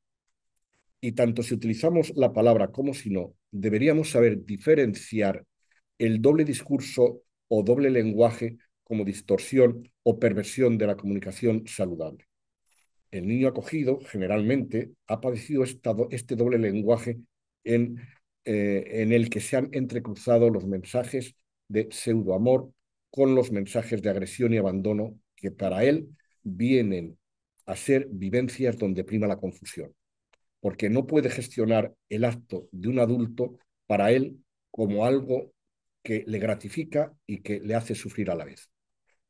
Y tanto si utilizamos la palabra como si no, deberíamos saber diferenciar el doble discurso o doble lenguaje como distorsión o perversión de la comunicación saludable. El niño acogido generalmente ha padecido este doble lenguaje en el que se han entrecruzado los mensajes de pseudoamor con los mensajes de agresión y abandono, que para él vienen a ser vivencias donde prima la confusión, porque no puede gestionar el acto de un adulto para él como algo que le gratifica y que le hace sufrir a la vez.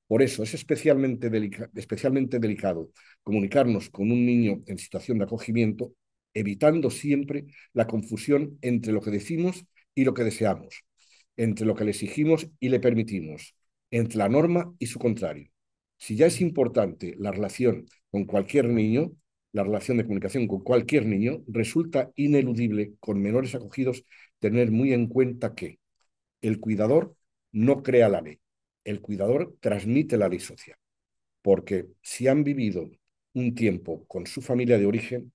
Por eso es especialmente delicado comunicarnos con un niño en situación de acogimiento, evitando siempre la confusión entre lo que decimos y lo que deseamos, entre lo que le exigimos y le permitimos, entre la norma y su contrario. Si ya es importante la relación con cualquier niño, la relación de comunicación con cualquier niño, resulta ineludible con menores acogidos tener muy en cuenta que el cuidador no crea la ley. El cuidador transmite la ley social, porque si han vivido un tiempo con su familia de origen,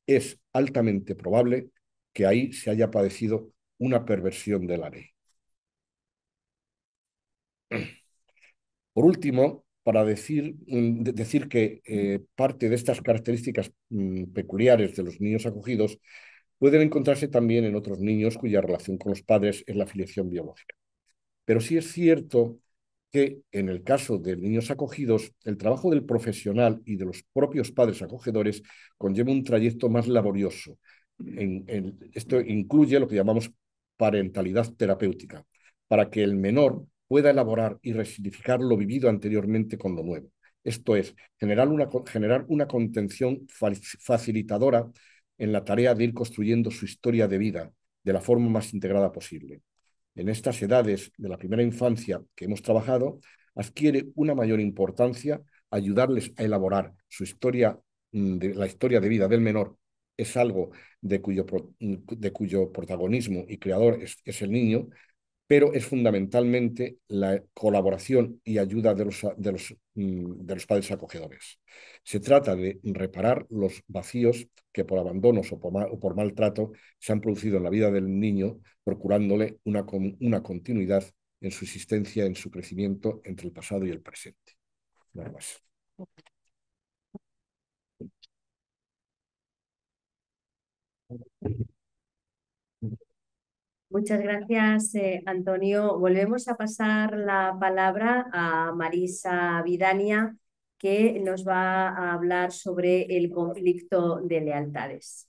es altamente probable que ahí se haya padecido una perversión de la ley. Por último, para decir que parte de estas características peculiares de los niños acogidos pueden encontrarse también en otros niños cuya relación con los padres es la filiación biológica. Pero sí es cierto que en el caso de niños acogidos, el trabajo del profesional y de los propios padres acogedores conlleva un trayecto más laborioso. Esto incluye lo que llamamos parentalidad terapéutica, para que el menor pueda elaborar y resignificar lo vivido anteriormente con lo nuevo. Esto es, generar una contención facilitadora en la tarea de ir construyendo su historia de vida de la forma más integrada posible. En estas edades de la primera infancia que hemos trabajado, adquiere una mayor importancia ayudarles a elaborar su historia, la historia de vida del menor. Es algo de cuyo protagonismo y creador es el niño, pero es fundamentalmente la colaboración y ayuda de los padres acogedores. Se trata de reparar los vacíos que por abandonos o por maltrato se han producido en la vida del niño, procurándole una continuidad en su existencia, en su crecimiento entre el pasado y el presente. Nada más. Muchas gracias, Antonio. Volvemos a pasar la palabra a Marisa Vidania, que nos va a hablar sobre el conflicto de lealtades.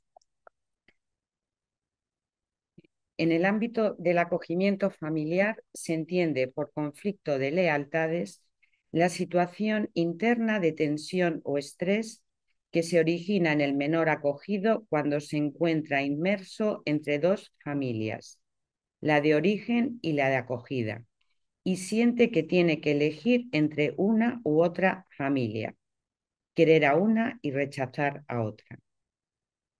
En el ámbito del acogimiento familiar se entiende por conflicto de lealtades la situación interna de tensión o estrés que se origina en el menor acogido cuando se encuentra inmerso entre dos familias, la de origen y la de acogida, y siente que tiene que elegir entre una u otra familia, querer a una y rechazar a otra.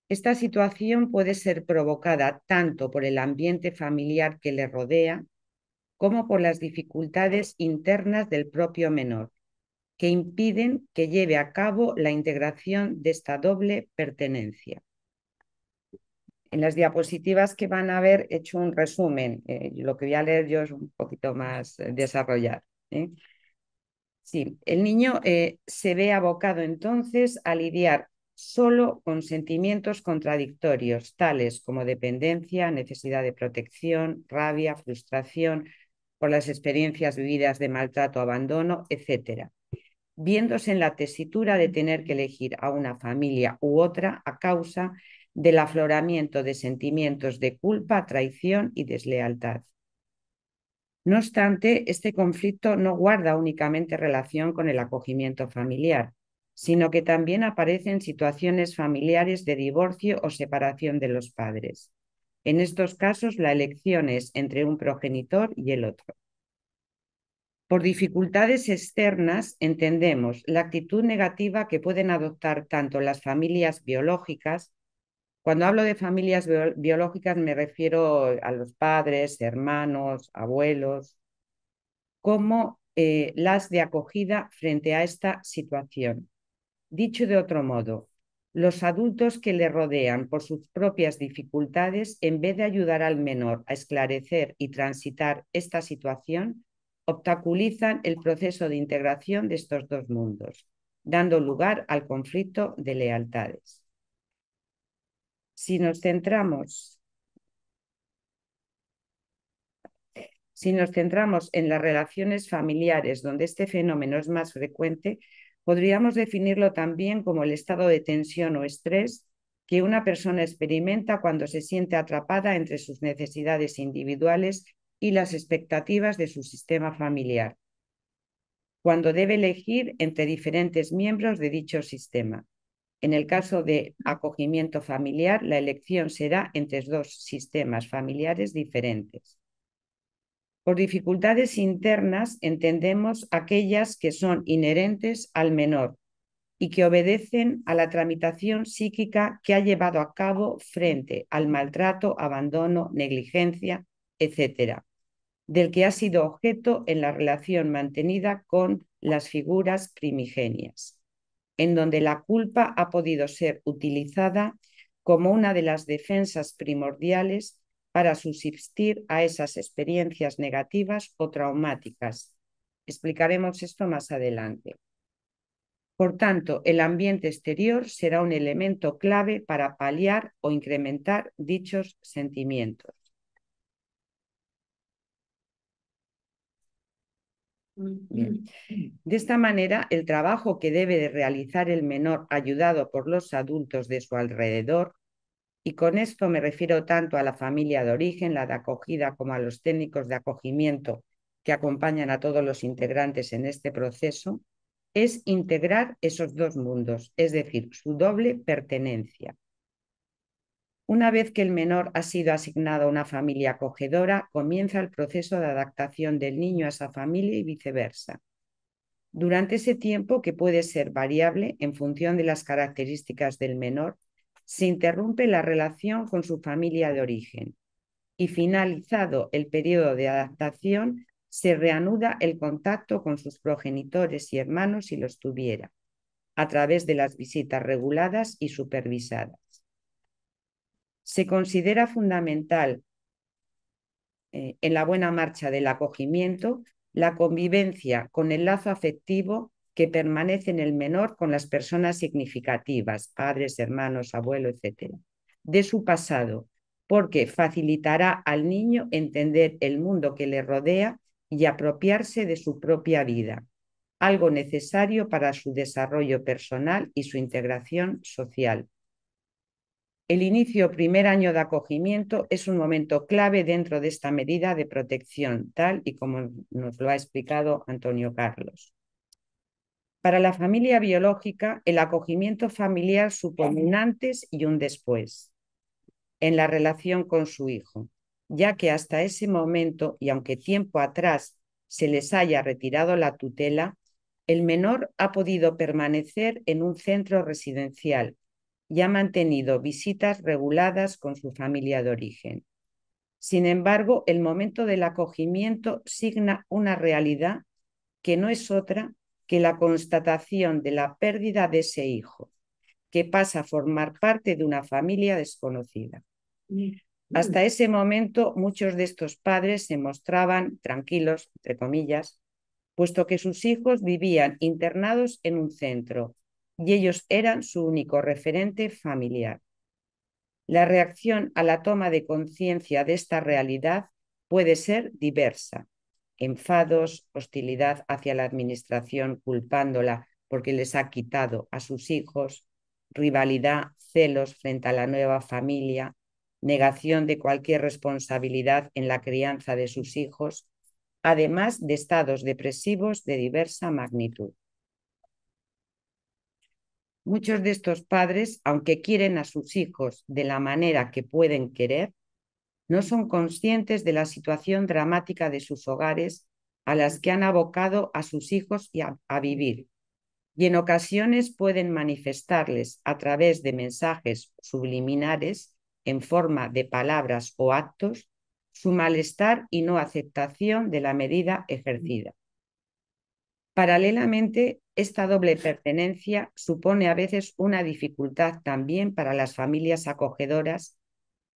Esta situación puede ser provocada tanto por el ambiente familiar que le rodea como por las dificultades internas del propio menor, que impiden que lleve a cabo la integración de esta doble pertenencia. En las diapositivas que van a ver he hecho un resumen. Lo que voy a leer yo es un poquito más desarrollado. Sí, el niño se ve abocado entonces a lidiar solo con sentimientos contradictorios, tales como dependencia, necesidad de protección, rabia, frustración por las experiencias vividas de maltrato, abandono, etc., viéndose en la tesitura de tener que elegir a una familia u otra a causa del afloramiento de sentimientos de culpa, traición y deslealtad. No obstante, este conflicto no guarda únicamente relación con el acogimiento familiar, sino que también aparecen situaciones familiares de divorcio o separación de los padres. En estos casos, la elección es entre un progenitor y el otro. Por dificultades externas entendemos la actitud negativa que pueden adoptar tanto las familias biológicas. Cuando hablo de familias biológicas me refiero a los padres, hermanos, abuelos, como las de acogida frente a esta situación. Dicho de otro modo, los adultos que le rodean por sus propias dificultades, en vez de ayudar al menor a esclarecer y transitar esta situación, obstaculizan el proceso de integración de estos dos mundos, dando lugar al conflicto de lealtades. Si nos centramos en las relaciones familiares donde este fenómeno es más frecuente, podríamos definirlo también como el estado de tensión o estrés que una persona experimenta cuando se siente atrapada entre sus necesidades individuales y las expectativas de su sistema familiar, cuando debe elegir entre diferentes miembros de dicho sistema. En el caso de acogimiento familiar, la elección será entre dos sistemas familiares diferentes. Por dificultades internas entendemos aquellas que son inherentes al menor y que obedecen a la tramitación psíquica que ha llevado a cabo frente al maltrato, abandono, negligencia, etc., del que ha sido objeto en la relación mantenida con las figuras primigenias, en donde la culpa ha podido ser utilizada como una de las defensas primordiales para subsistir a esas experiencias negativas o traumáticas, Explicaremos esto más adelante. Por tanto, el ambiente exterior será un elemento clave para paliar o incrementar dichos sentimientos. Bien. De esta manera, el trabajo que debe de realizar el menor ayudado por los adultos de su alrededor, y con esto me refiero tanto a la familia de origen, la de acogida, como a los técnicos de acogimiento que acompañan a todos los integrantes en este proceso, es integrar esos dos mundos, es decir, su doble pertenencia. Una vez que el menor ha sido asignado a una familia acogedora, comienza el proceso de adaptación del niño a esa familia y viceversa. Durante ese tiempo, que puede ser variable en función de las características del menor, se interrumpe la relación con su familia de origen y, finalizado el periodo de adaptación, se reanuda el contacto con sus progenitores y hermanos si los tuviera, a través de las visitas reguladas y supervisadas. Se considera fundamental en la buena marcha del acogimiento la convivencia con el lazo afectivo que permanece en el menor con las personas significativas, padres, hermanos, abuelos, etc., de su pasado, porque facilitará al niño entender el mundo que le rodea y apropiarse de su propia vida, algo necesario para su desarrollo personal y su integración social. El inicio primer año de acogimiento es un momento clave dentro de esta medida de protección, tal y como nos lo ha explicado Antonio Carlos. Para la familia biológica, el acogimiento familiar supone un antes y un después en la relación con su hijo, ya que hasta ese momento, y aunque tiempo atrás se les haya retirado la tutela, el menor ha podido permanecer en un centro residencial y ha mantenido visitas reguladas con su familia de origen. Sin embargo, el momento del acogimiento signa una realidad que no es otra que la constatación de la pérdida de ese hijo, que pasa a formar parte de una familia desconocida. Hasta ese momento, muchos de estos padres se mostraban tranquilos, entre comillas, puesto que sus hijos vivían internados en un centro y ellos eran su único referente familiar. La reacción a la toma de conciencia de esta realidad puede ser diversa: enfados, hostilidad hacia la administración culpándola porque les ha quitado a sus hijos, rivalidad, celos frente a la nueva familia, negación de cualquier responsabilidad en la crianza de sus hijos, además de estados depresivos de diversa magnitud. Muchos de estos padres, aunque quieren a sus hijos de la manera que pueden querer, no son conscientes de la situación dramática de sus hogares a las que han abocado a sus hijos a vivir, y en ocasiones pueden manifestarles a través de mensajes subliminares en forma de palabras o actos su malestar y no aceptación de la medida ejercida. Paralelamente, esta doble pertenencia supone a veces una dificultad también para las familias acogedoras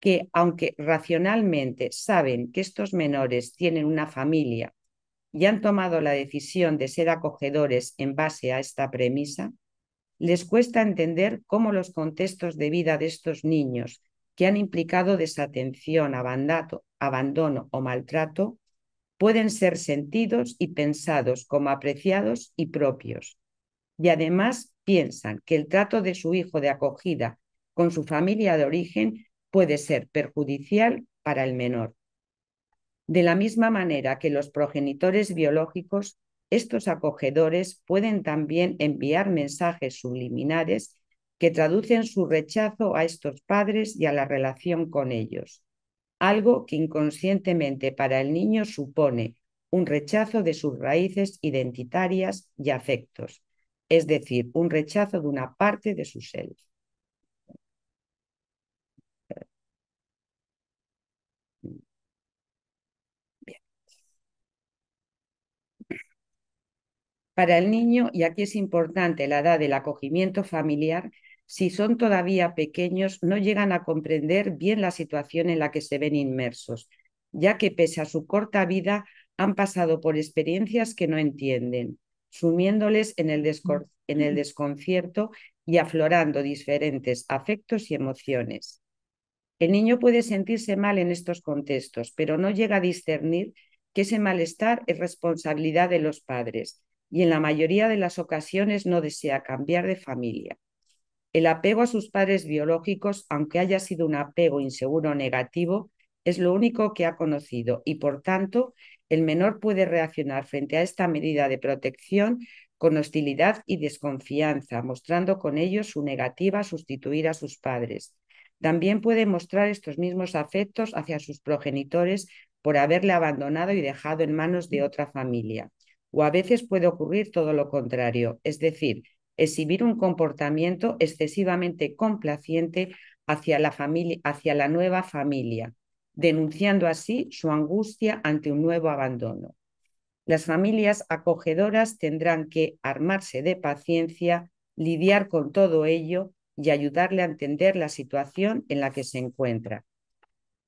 que, aunque racionalmente saben que estos menores tienen una familia y han tomado la decisión de ser acogedores en base a esta premisa, les cuesta entender cómo los contextos de vida de estos niños que han implicado desatención, abandono o maltrato pueden ser sentidos y pensados como apreciados y propios. Y además piensan que el trato de su hijo de acogida con su familia de origen puede ser perjudicial para el menor. De la misma manera que los progenitores biológicos, estos acogedores pueden también enviar mensajes subliminares que traducen su rechazo a estos padres y a la relación con ellos, algo que inconscientemente para el niño supone un rechazo de sus raíces identitarias y afectos, es decir, un rechazo de una parte de su ser. Bien. Para el niño, y aquí es importante la edad del acogimiento familiar, si son todavía pequeños, no llegan a comprender bien la situación en la que se ven inmersos, ya que pese a su corta vida han pasado por experiencias que no entienden, sumiéndoles en el desconcierto y aflorando diferentes afectos y emociones. El niño puede sentirse mal en estos contextos, pero no llega a discernir que ese malestar es responsabilidad de los padres y en la mayoría de las ocasiones no desea cambiar de familia. El apego a sus padres biológicos, aunque haya sido un apego inseguro o negativo, es lo único que ha conocido y, por tanto, el menor puede reaccionar frente a esta medida de protección con hostilidad y desconfianza, mostrando con ello su negativa a sustituir a sus padres. También puede mostrar estos mismos afectos hacia sus progenitores por haberle abandonado y dejado en manos de otra familia. O a veces puede ocurrir todo lo contrario, es decir, exhibir un comportamiento excesivamente complaciente hacia la nueva familia, denunciando así su angustia ante un nuevo abandono. Las familias acogedoras tendrán que armarse de paciencia, lidiar con todo ello y ayudarle a entender la situación en la que se encuentra.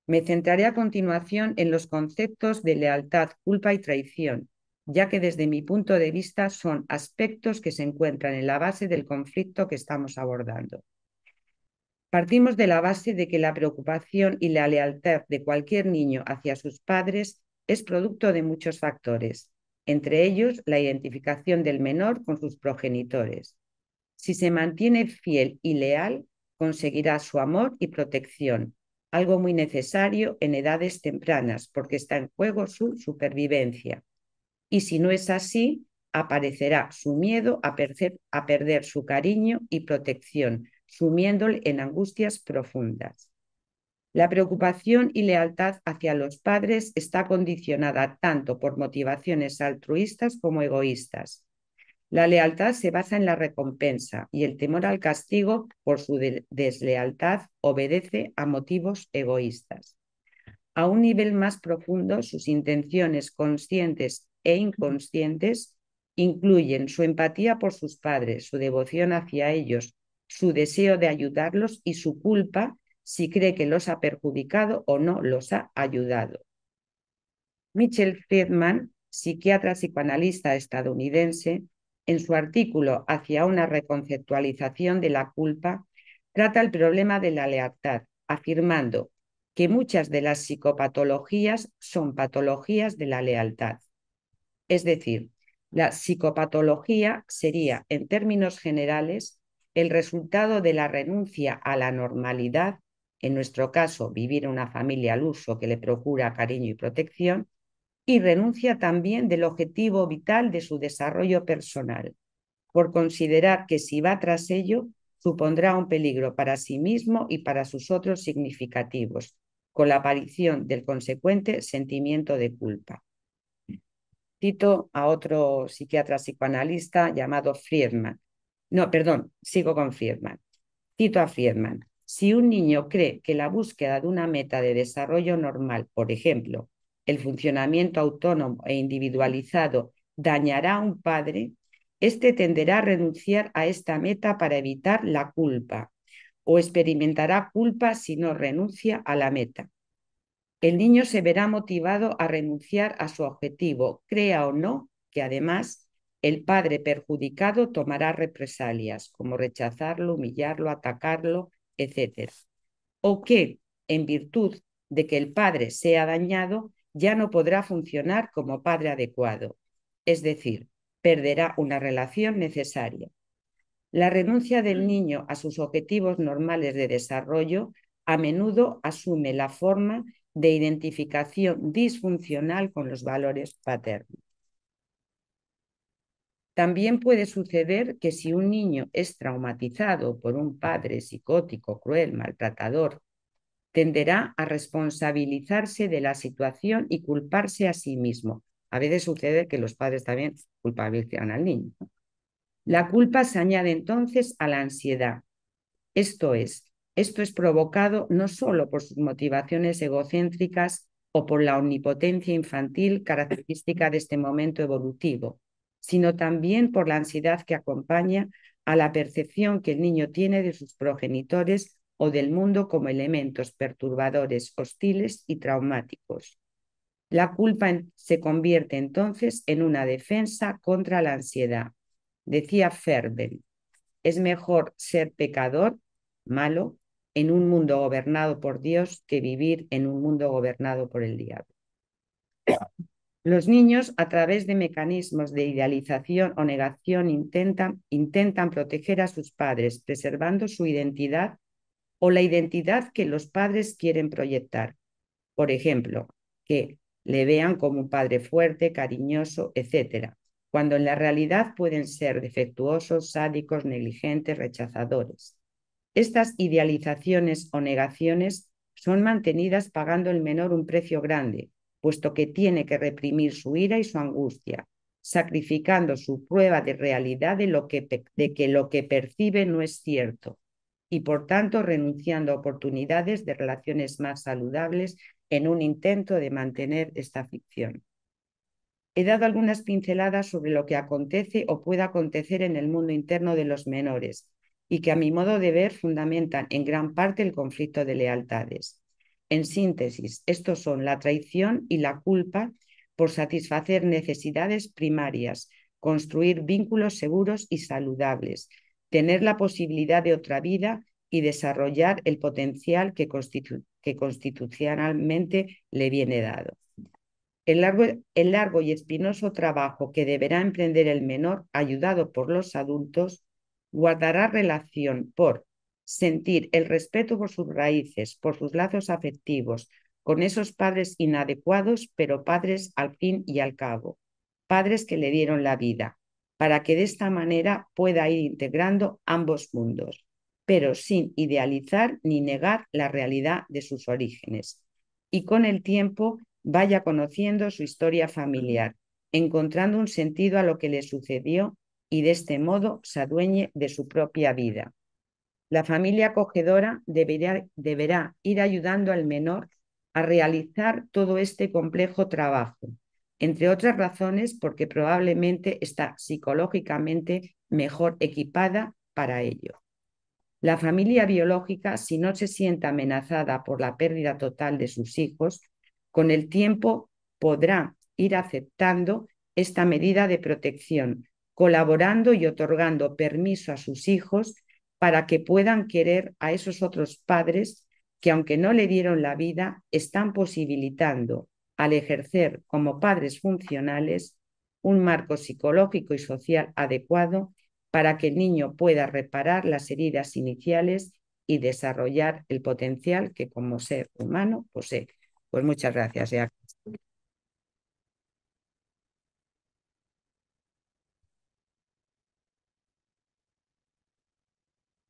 Me centraré a continuación en los conceptos de lealtad, culpa y traición, ya que desde mi punto de vista son aspectos que se encuentran en la base del conflicto que estamos abordando. Partimos de la base de que la preocupación y la lealtad de cualquier niño hacia sus padres es producto de muchos factores, entre ellos la identificación del menor con sus progenitores. Si se mantiene fiel y leal, conseguirá su amor y protección, algo muy necesario en edades tempranas porque está en juego su supervivencia. Y si no es así, aparecerá su miedo a perder su cariño y protección, sumiéndole en angustias profundas. La preocupación y lealtad hacia los padres está condicionada tanto por motivaciones altruistas como egoístas. La lealtad se basa en la recompensa y el temor al castigo por su deslealtad obedece a motivos egoístas. A un nivel más profundo, sus intenciones conscientes e inconscientes incluyen su empatía por sus padres, su devoción hacia ellos, su deseo de ayudarlos y su culpa si cree que los ha perjudicado o no los ha ayudado. Michel Friedman, psiquiatra psicoanalista estadounidense, en su artículo Hacia una reconceptualización de la culpa, trata el problema de la lealtad, afirmando que muchas de las psicopatologías son patologías de la lealtad. Es decir, la psicopatología sería, en términos generales, el resultado de la renuncia a la normalidad, en nuestro caso, vivir en una familia al uso que le procura cariño y protección, y renuncia también del objetivo vital de su desarrollo personal, por considerar que si va tras ello, supondrá un peligro para sí mismo y para sus otros significativos, con la aparición del consecuente sentimiento de culpa. Cito a otro psiquiatra psicoanalista llamado Friedman. No, perdón, sigo con Friedman. Cito a Friedman. Si un niño cree que la búsqueda de una meta de desarrollo normal, por ejemplo, el funcionamiento autónomo e individualizado, dañará a un padre, éste tenderá a renunciar a esta meta para evitar la culpa o experimentará culpa si no renuncia a la meta. El niño se verá motivado a renunciar a su objetivo, crea o no que además el padre perjudicado tomará represalias, como rechazarlo, humillarlo, atacarlo, etc. O que, en virtud de que el padre sea dañado, ya no podrá funcionar como padre adecuado, es decir, perderá una relación necesaria. La renuncia del niño a sus objetivos normales de desarrollo a menudo asume la forma de identificación disfuncional con los valores paternos. También puede suceder que si un niño es traumatizado por un padre psicótico, cruel, maltratador, tenderá a responsabilizarse de la situación y culparse a sí mismo. A veces sucede que los padres también culpabilizan al niño. La culpa se añade entonces a la ansiedad. Esto es provocado no solo por sus motivaciones egocéntricas o por la omnipotencia infantil característica de este momento evolutivo, sino también por la ansiedad que acompaña a la percepción que el niño tiene de sus progenitores o del mundo como elementos perturbadores, hostiles y traumáticos. La culpa se convierte entonces en una defensa contra la ansiedad. Decía Ferber, es mejor ser pecador, malo, en un mundo gobernado por Dios que vivir en un mundo gobernado por el diablo. Los niños, a través de mecanismos de idealización o negación, intentan proteger a sus padres, preservando su identidad o la identidad que los padres quieren proyectar. Por ejemplo, que le vean como un padre fuerte, cariñoso, etc., cuando en la realidad pueden ser defectuosos, sádicos, negligentes, rechazadores. Estas idealizaciones o negaciones son mantenidas pagando el menor un precio grande, puesto que tiene que reprimir su ira y su angustia, sacrificando su prueba de realidad de que lo que percibe no es cierto, y por tanto renunciando a oportunidades de relaciones más saludables en un intento de mantener esta ficción. He dado algunas pinceladas sobre lo que acontece o puede acontecer en el mundo interno de los menores y que a mi modo de ver fundamentan en gran parte el conflicto de lealtades. En síntesis, estos son la traición y la culpa por satisfacer necesidades primarias, construir vínculos seguros y saludables, tener la posibilidad de otra vida y desarrollar el potencial que constitucionalmente le viene dado. El largo y espinoso trabajo que deberá emprender el menor, ayudado por los adultos, guardará relación por sentir el respeto por sus raíces, por sus lazos afectivos, con esos padres inadecuados, pero padres al fin y al cabo, padres que le dieron la vida, para que de esta manera pueda ir integrando ambos mundos, pero sin idealizar ni negar la realidad de sus orígenes. Y con el tiempo vaya conociendo su historia familiar, encontrando un sentido a lo que le sucedió y de este modo se adueñe de su propia vida. La familia acogedora deberá ir ayudando al menor a realizar todo este complejo trabajo, entre otras razones porque probablemente está psicológicamente mejor equipada para ello. La familia biológica, si no se siente amenazada por la pérdida total de sus hijos, con el tiempo podrá ir aceptando esta medida de protección, colaborando y otorgando permiso a sus hijos para que puedan querer a esos otros padres que, aunque no le dieron la vida, están posibilitando, al ejercer como padres funcionales, un marco psicológico y social adecuado para que el niño pueda reparar las heridas iniciales y desarrollar el potencial que como ser humano posee. Pues muchas gracias, Jack.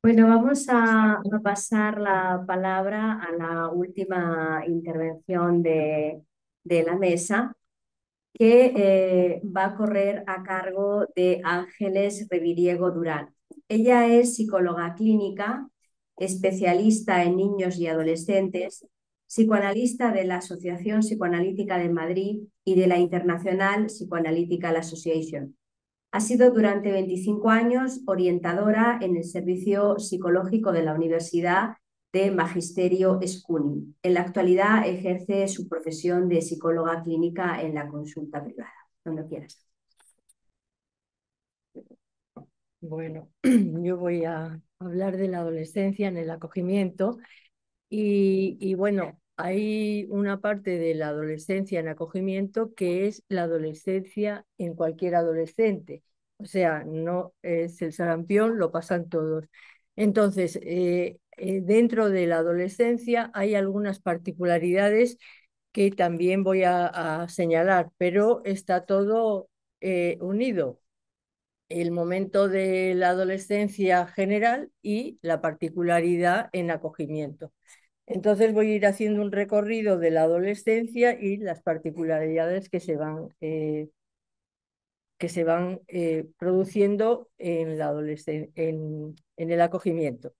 Bueno, vamos a pasar la palabra a la última intervención de la mesa, que va a correr a cargo de Ángeles Reviriego Durán. Ella es psicóloga clínica, especialista en niños y adolescentes, psicoanalista de la Asociación Psicoanalítica de Madrid y de la International Psychoanalytical Association. Ha sido durante 25 años orientadora en el servicio psicológico de la Universidad de Magisterio SCUNY. En la actualidad ejerce su profesión de psicóloga clínica en la consulta privada. Cuando quieras. Bueno, yo voy a hablar de la adolescencia en el acogimiento y bueno, hay una parte de la adolescencia en acogimiento que es la adolescencia en cualquier adolescente. O sea, no es el sarampión, lo pasan todos. Entonces, dentro de la adolescencia hay algunas particularidades que también voy a señalar, pero está todo unido. El momento de la adolescencia general y la particularidad en acogimiento. Entonces voy a ir haciendo un recorrido de la adolescencia y las particularidades que se van produciendo en la en el acogimiento.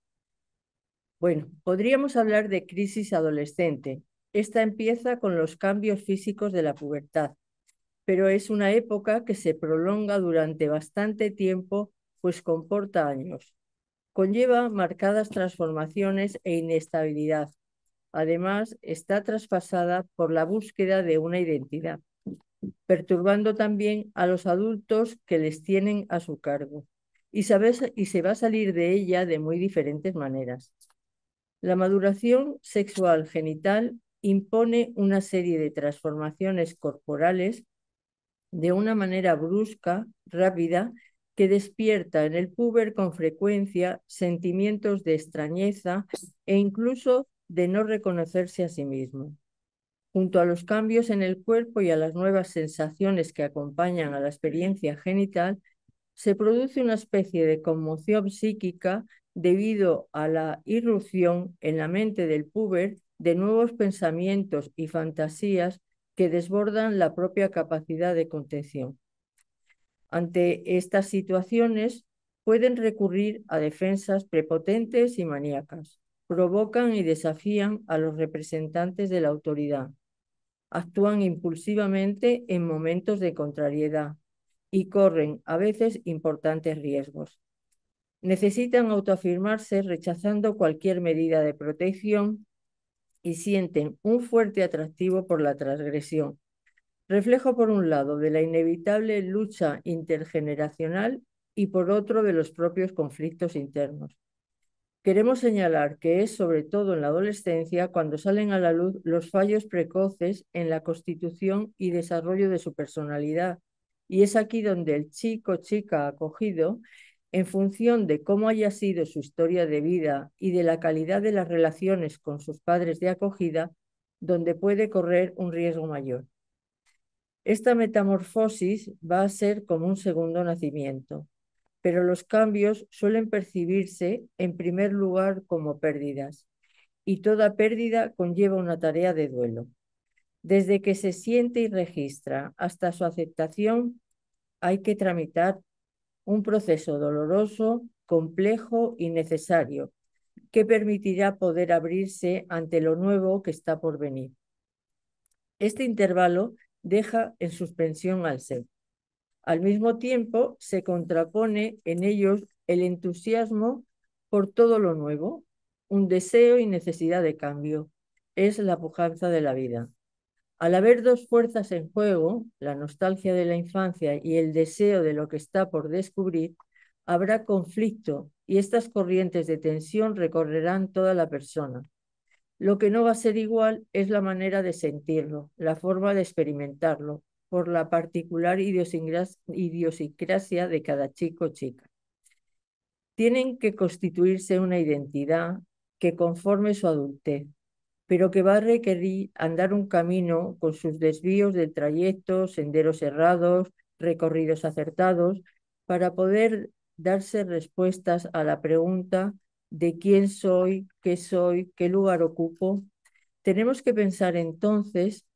Bueno, podríamos hablar de crisis adolescente. Esta empieza con los cambios físicos de la pubertad, pero es una época que se prolonga durante bastante tiempo, pues comporta años. Conlleva marcadas transformaciones e inestabilidad. además, está traspasada por la búsqueda de una identidad, perturbando también a los adultos que les tienen a su cargo, y se va a salir de ella de muy diferentes maneras. La maduración sexual genital impone una serie de transformaciones corporales de una manera brusca, rápida, que despierta en el púber con frecuencia sentimientos de extrañeza e incluso de no reconocerse a sí mismo. Junto a los cambios en el cuerpo y a las nuevas sensaciones que acompañan a la experiencia genital, se produce una especie de conmoción psíquica debido a la irrupción en la mente del púber de nuevos pensamientos y fantasías que desbordan la propia capacidad de contención. Ante estas situaciones, pueden recurrir a defensas prepotentes y maníacas. Provocan y desafían a los representantes de la autoridad. Actúan impulsivamente en momentos de contrariedad y corren a veces importantes riesgos. Necesitan autoafirmarse rechazando cualquier medida de protección y sienten un fuerte atractivo por la transgresión, reflejo por un lado de la inevitable lucha intergeneracional y por otro de los propios conflictos internos. Queremos señalar que es sobre todo en la adolescencia cuando salen a la luz los fallos precoces en la constitución y desarrollo de su personalidad, y es aquí donde el chico o chica acogido, en función de cómo haya sido su historia de vida y de la calidad de las relaciones con sus padres de acogida, donde puede correr un riesgo mayor. Esta metamorfosis va a ser como un segundo nacimiento, pero los cambios suelen percibirse en primer lugar como pérdidas, y toda pérdida conlleva una tarea de duelo. Desde que se siente y registra hasta su aceptación, hay que tramitar un proceso doloroso, complejo y necesario, que permitirá poder abrirse ante lo nuevo que está por venir. Este intervalo deja en suspensión al ser. Al mismo tiempo, se contrapone en ellos el entusiasmo por todo lo nuevo, un deseo y necesidad de cambio. Es la pujanza de la vida. Al haber dos fuerzas en juego, la nostalgia de la infancia y el deseo de lo que está por descubrir, habrá conflicto y estas corrientes de tensión recorrerán toda la persona. Lo que no va a ser igual es la manera de sentirlo, la forma de experimentarlo, por la particular idiosincrasia de cada chico o chica. Tienen que constituirse una identidad que conforme su adultez, pero que va a requerir andar un camino con sus desvíos del trayecto, senderos errados, recorridos acertados, para poder darse respuestas a la pregunta de quién soy, qué lugar ocupo. Tenemos que pensar entonces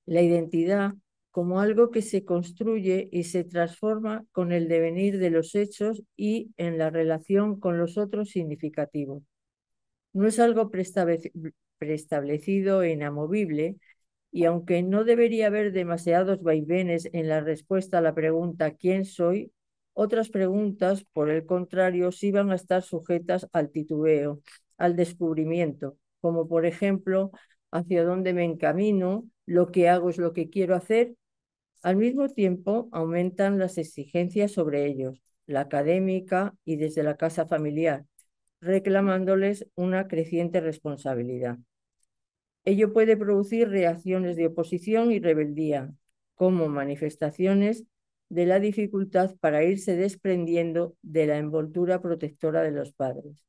la identidad como algo que se construye y se transforma con el devenir de los hechos y en la relación con los otros significativos. No es algo preestablecido e inamovible, y aunque no debería haber demasiados vaivenes en la respuesta a la pregunta ¿quién soy?, otras preguntas, por el contrario, sí van a estar sujetas al titubeo, al descubrimiento, como por ejemplo, ¿hacia dónde me encamino? ¿Lo que hago es lo que quiero hacer? Al mismo tiempo, aumentan las exigencias sobre ellos, la académica y desde la casa familiar, reclamándoles una creciente responsabilidad. Ello puede producir reacciones de oposición y rebeldía, como manifestaciones de la dificultad para irse desprendiendo de la envoltura protectora de los padres.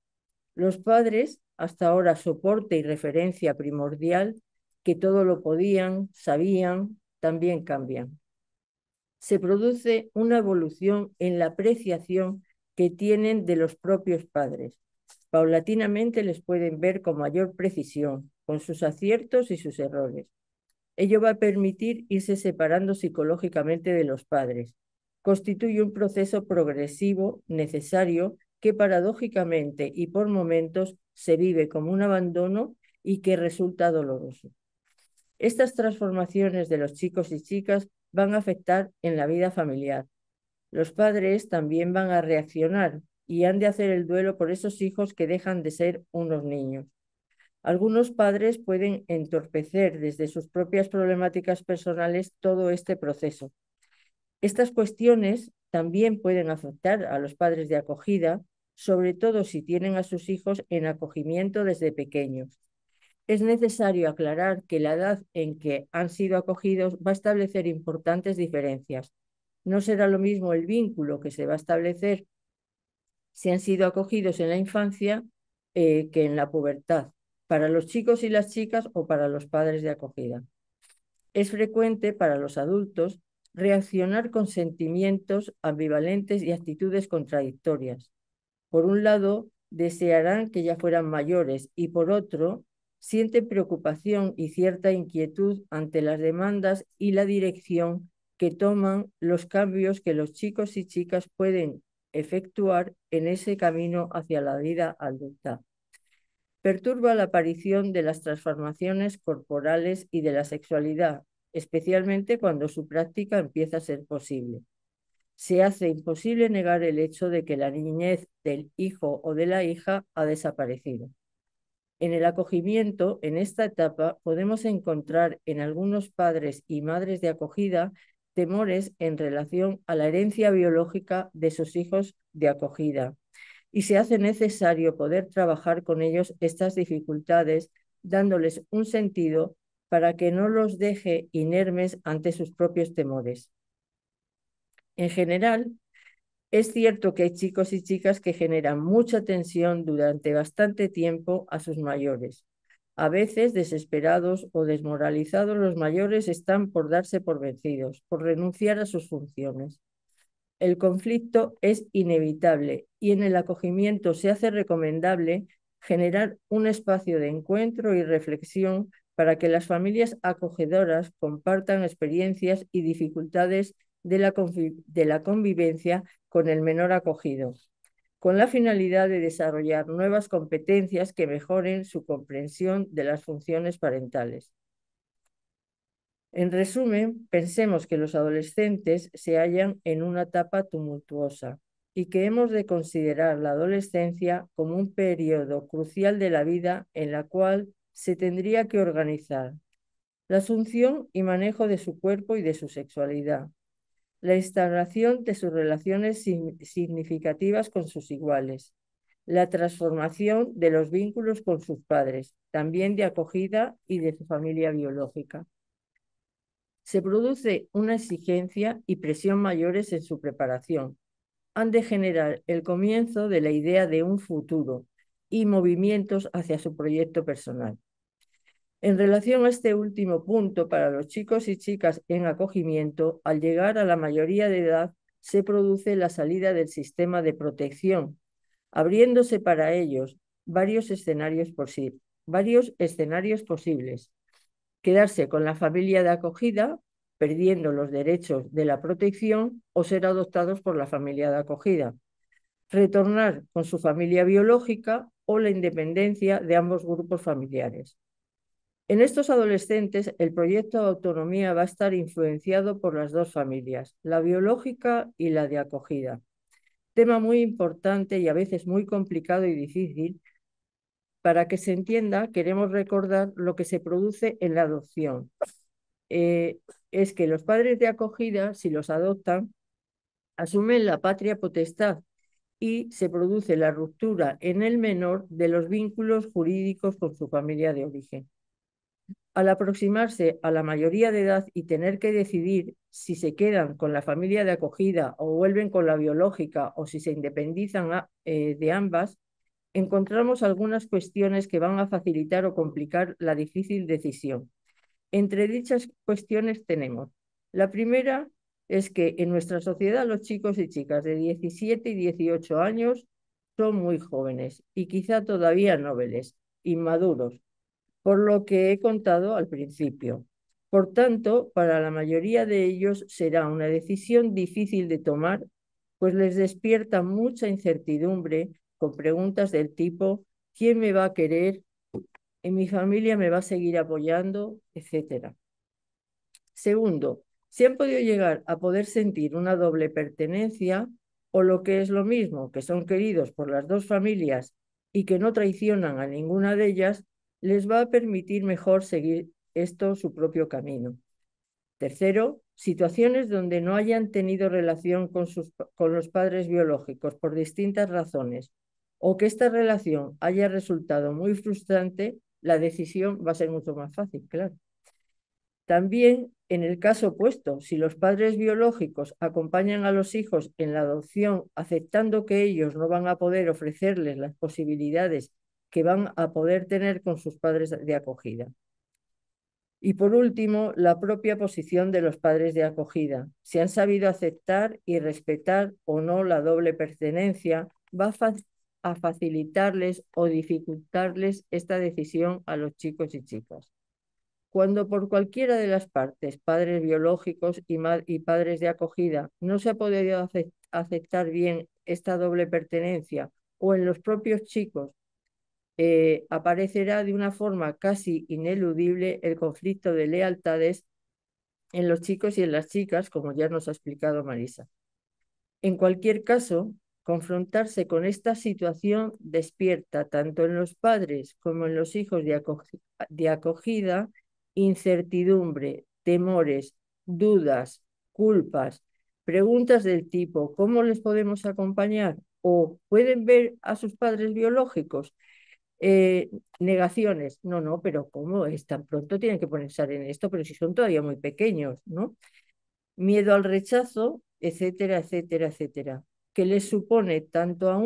Los padres, hasta ahora soporte y referencia primordial, que todo lo podían, sabían, también cambian. Se produce una evolución en la apreciación que tienen de los propios padres. Paulatinamente les pueden ver con mayor precisión, con sus aciertos y sus errores. Ello va a permitir irse separando psicológicamente de los padres. Constituye un proceso progresivo necesario que paradójicamente y por momentos se vive como un abandono y que resulta doloroso. Estas transformaciones de los chicos y chicas van a afectar en la vida familiar. Los padres también van a reaccionar y han de hacer el duelo por esos hijos que dejan de ser unos niños. Algunos padres pueden entorpecer desde sus propias problemáticas personales todo este proceso. Estas cuestiones también pueden afectar a los padres de acogida, sobre todo si tienen a sus hijos en acogimiento desde pequeños. Es necesario aclarar que la edad en que han sido acogidos va a establecer importantes diferencias. No será lo mismo el vínculo que se va a establecer si han sido acogidos en la infancia que en la pubertad, para los chicos y las chicas o para los padres de acogida. Es frecuente para los adultos reaccionar con sentimientos ambivalentes y actitudes contradictorias. Por un lado, desearán que ya fueran mayores y por otro, sienten preocupación y cierta inquietud ante las demandas y la dirección que toman los cambios que los chicos y chicas pueden efectuar en ese camino hacia la vida adulta. Perturba la aparición de las transformaciones corporales y de la sexualidad, especialmente cuando su práctica empieza a ser posible. Se hace imposible negar el hecho de que la niñez del hijo o de la hija ha desaparecido. En el acogimiento, en esta etapa, podemos encontrar en algunos padres y madres de acogida temores en relación a la herencia biológica de sus hijos de acogida, y se hace necesario poder trabajar con ellos estas dificultades, dándoles un sentido para que no los deje inermes ante sus propios temores. En general, es cierto que hay chicos y chicas que generan mucha tensión durante bastante tiempo a sus mayores. A veces, desesperados o desmoralizados, los mayores están por darse por vencidos, por renunciar a sus funciones. El conflicto es inevitable y en el acogimiento se hace recomendable generar un espacio de encuentro y reflexión para que las familias acogedoras compartan experiencias y dificultades de la convivencia con el menor acogido, con la finalidad de desarrollar nuevas competencias que mejoren su comprensión de las funciones parentales. En resumen, pensemos que los adolescentes se hallan en una etapa tumultuosa y que hemos de considerar la adolescencia como un periodo crucial de la vida en la cual se tendría que organizar la asunción y manejo de su cuerpo y de su sexualidad, la instauración de sus relaciones significativas con sus iguales, la transformación de los vínculos con sus padres, también de acogida y de su familia biológica. Se produce una exigencia y presión mayores en su preparación. Han de generar el comienzo de la idea de un futuro y movimientos hacia su proyecto personal. En relación a este último punto, para los chicos y chicas en acogimiento, al llegar a la mayoría de edad, se produce la salida del sistema de protección, abriéndose para ellos varios escenarios posibles. Quedarse con la familia de acogida, perdiendo los derechos de la protección, o ser adoptados por la familia de acogida. Retornar con su familia biológica o la independencia de ambos grupos familiares. En estos adolescentes, el proyecto de autonomía va a estar influenciado por las dos familias, la biológica y la de acogida. Tema muy importante y a veces muy complicado y difícil. Para que se entienda, queremos recordar lo que se produce en la adopción. Es que los padres de acogida, si los adoptan, asumen la patria potestad y se produce la ruptura en el menor de los vínculos jurídicos con su familia de origen. Al aproximarse a la mayoría de edad y tener que decidir si se quedan con la familia de acogida o vuelven con la biológica o si se independizan de ambas, encontramos algunas cuestiones que van a facilitar o complicar la difícil decisión. Entre dichas cuestiones tenemos: la primera es que en nuestra sociedad los chicos y chicas de 17 y 18 años son muy jóvenes y quizá todavía nobles, inmaduros, por lo que he contado al principio. Por tanto, para la mayoría de ellos será una decisión difícil de tomar, pues les despierta mucha incertidumbre con preguntas del tipo: ¿quién me va a querer? ¿En mi familia me va a seguir apoyando? Etcétera. Segundo, si han podido llegar a poder sentir una doble pertenencia, o lo que es lo mismo, que son queridos por las dos familias y que no traicionan a ninguna de ellas, les va a permitir mejor seguir su propio camino. Tercero, situaciones donde no hayan tenido relación con los padres biológicos por distintas razones o que esta relación haya resultado muy frustrante, la decisión va a ser mucho más fácil, claro. También, en el caso opuesto, si los padres biológicos acompañan a los hijos en la adopción, aceptando que ellos no van a poder ofrecerles las posibilidades que van a poder tener con sus padres de acogida. Y por último, la propia posición de los padres de acogida. Si han sabido aceptar y respetar o no la doble pertenencia, va a facilitarles o dificultarles esta decisión a los chicos y chicas. Cuando por cualquiera de las partes, padres biológicos y padres de acogida, no se ha podido aceptar bien esta doble pertenencia o en los propios chicos, aparecerá de una forma casi ineludible el conflicto de lealtades en los chicos y en las chicas, como ya nos ha explicado Marisa. En cualquier caso, confrontarse con esta situación despierta tanto en los padres como en los hijos de acogida incertidumbre, temores, dudas, culpas, preguntas del tipo ¿cómo les podemos acompañar? ¿O pueden ver a sus padres biológicos? Negaciones, no, pero ¿cómo es tan pronto? Tienen que pensar en esto, pero si son todavía muy pequeños, ¿no? Miedo al rechazo, etcétera, etcétera, etcétera, que les supone tanto a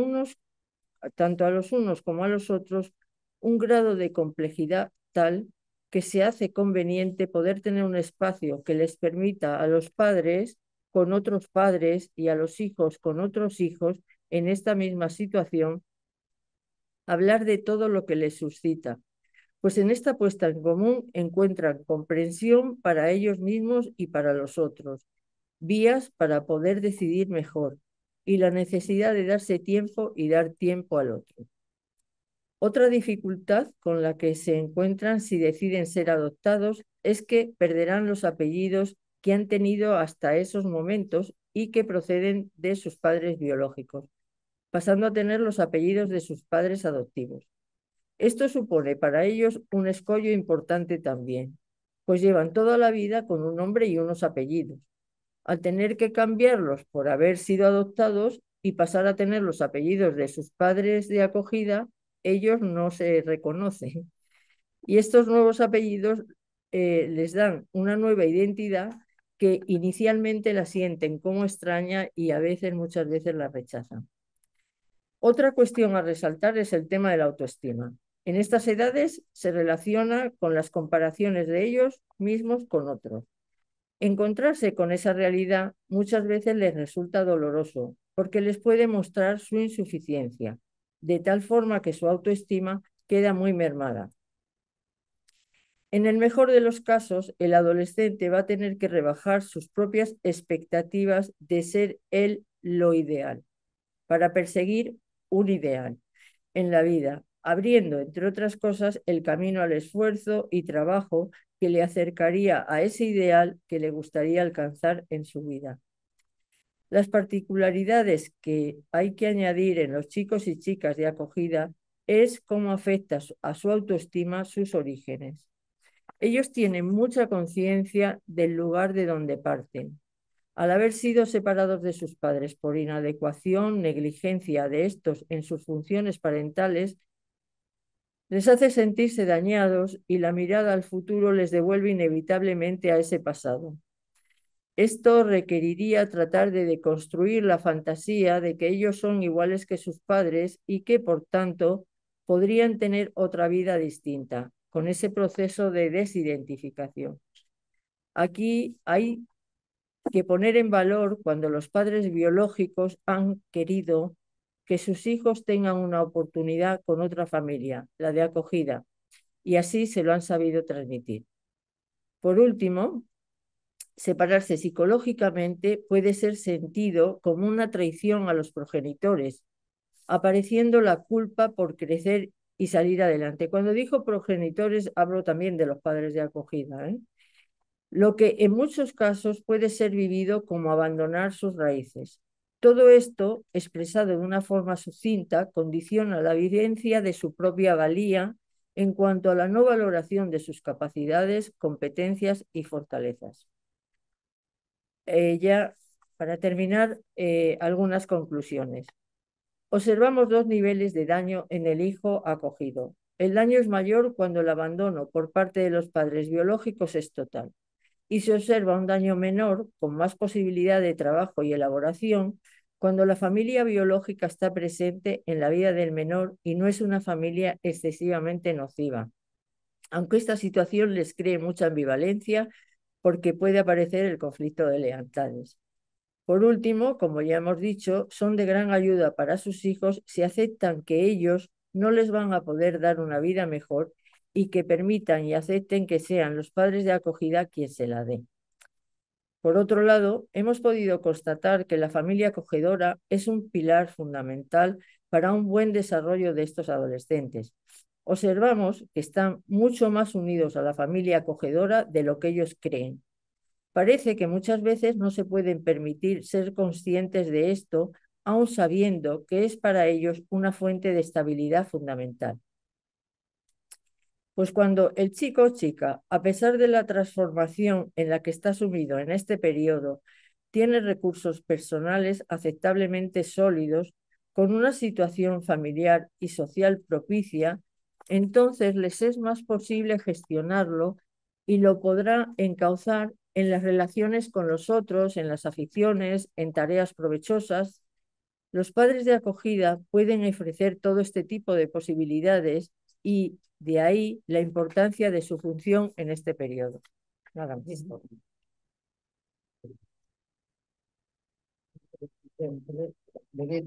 los unos como a los otros un grado de complejidad tal que se hace conveniente poder tener un espacio que les permita a los padres con otros padres y a los hijos con otros hijos en esta misma situación hablar de todo lo que les suscita, pues en esta puesta en común encuentran comprensión para ellos mismos y para los otros, vías para poder decidir mejor y la necesidad de darse tiempo y dar tiempo al otro. Otra dificultad con la que se encuentran si deciden ser adoptados es que perderán los apellidos que han tenido hasta esos momentos y que proceden de sus padres biológicos, pasando a tener los apellidos de sus padres adoptivos. Esto supone para ellos un escollo importante también, pues llevan toda la vida con un nombre y unos apellidos. Al tener que cambiarlos por haber sido adoptados y pasar a tener los apellidos de sus padres de acogida, ellos no se reconocen. Y estos nuevos apellidos les dan una nueva identidad que inicialmente la sienten como extraña y a veces, muchas veces, la rechazan. Otra cuestión a resaltar es el tema de la autoestima. En estas edades se relaciona con las comparaciones de ellos mismos con otros. Encontrarse con esa realidad muchas veces les resulta doloroso porque les puede mostrar su insuficiencia, de tal forma que su autoestima queda muy mermada. En el mejor de los casos, el adolescente va a tener que rebajar sus propias expectativas de ser él lo ideal para perseguir un ideal en la vida, abriendo, entre otras cosas, el camino al esfuerzo y trabajo que le acercaría a ese ideal que le gustaría alcanzar en su vida. Las particularidades que hay que añadir en los chicos y chicas de acogida es cómo afecta a su autoestima sus orígenes. Ellos tienen mucha conciencia del lugar de donde parten. Al haber sido separados de sus padres por inadecuación, negligencia de estos en sus funciones parentales, les hace sentirse dañados y la mirada al futuro les devuelve inevitablemente a ese pasado. Esto requeriría tratar de deconstruir la fantasía de que ellos son iguales que sus padres y que, por tanto, podrían tener otra vida distinta, con ese proceso de desidentificación. Aquí hay que poner en valor cuando los padres biológicos han querido que sus hijos tengan una oportunidad con otra familia, la de acogida, y así se lo han sabido transmitir. Por último, separarse psicológicamente puede ser sentido como una traición a los progenitores, apareciendo la culpa por crecer y salir adelante. Cuando digo progenitores, hablo también de los padres de acogida, lo que en muchos casos puede ser vivido como abandonar sus raíces. Todo esto, expresado de una forma sucinta, condiciona la vivencia de su propia valía en cuanto a la no valoración de sus capacidades, competencias y fortalezas. Para terminar, algunas conclusiones. Observamos dos niveles de daño en el hijo acogido. El daño es mayor cuando el abandono por parte de los padres biológicos es total, y se observa un daño menor, con más posibilidad de trabajo y elaboración, cuando la familia biológica está presente en la vida del menor y no es una familia excesivamente nociva, aunque esta situación les cree mucha ambivalencia porque puede aparecer el conflicto de lealtades. Por último, como ya hemos dicho, son de gran ayuda para sus hijos si aceptan que ellos no les van a poder dar una vida mejor y que permitan y acepten que sean los padres de acogida quien se la den. Por otro lado, hemos podido constatar que la familia acogedora es un pilar fundamental para un buen desarrollo de estos adolescentes. Observamos que están mucho más unidos a la familia acogedora de lo que ellos creen. Parece que muchas veces no se pueden permitir ser conscientes de esto, aun sabiendo que es para ellos una fuente de estabilidad fundamental. Pues cuando el chico o chica, a pesar de la transformación en la que está sumido en este periodo, tiene recursos personales aceptablemente sólidos, con una situación familiar y social propicia, entonces les es más posible gestionarlo y lo podrá encauzar en las relaciones con los otros, en las aficiones, en tareas provechosas. Los padres de acogida pueden ofrecer todo este tipo de posibilidades y de ahí la importancia de su función en este periodo. Nada más.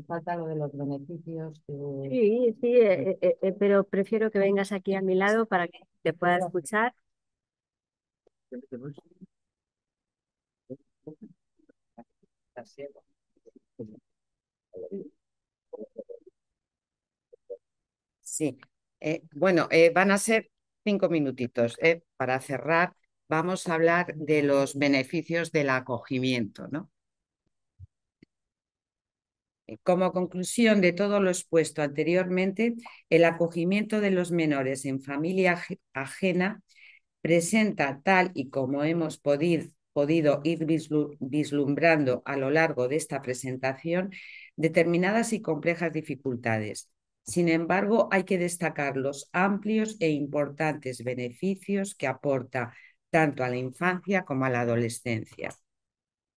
Falta lo de los beneficios. Sí, sí, pero prefiero que vengas aquí a mi lado para que te pueda escuchar. Sí, bueno, van a ser 5 minutitos. Para cerrar, vamos a hablar de los beneficios del acogimiento, ¿no? Como conclusión de todo lo expuesto anteriormente, el acogimiento de los menores en familia ajena presenta, tal y como hemos podido ir vislumbrando a lo largo de esta presentación, determinadas y complejas dificultades. Sin embargo, hay que destacar los amplios e importantes beneficios que aporta tanto a la infancia como a la adolescencia.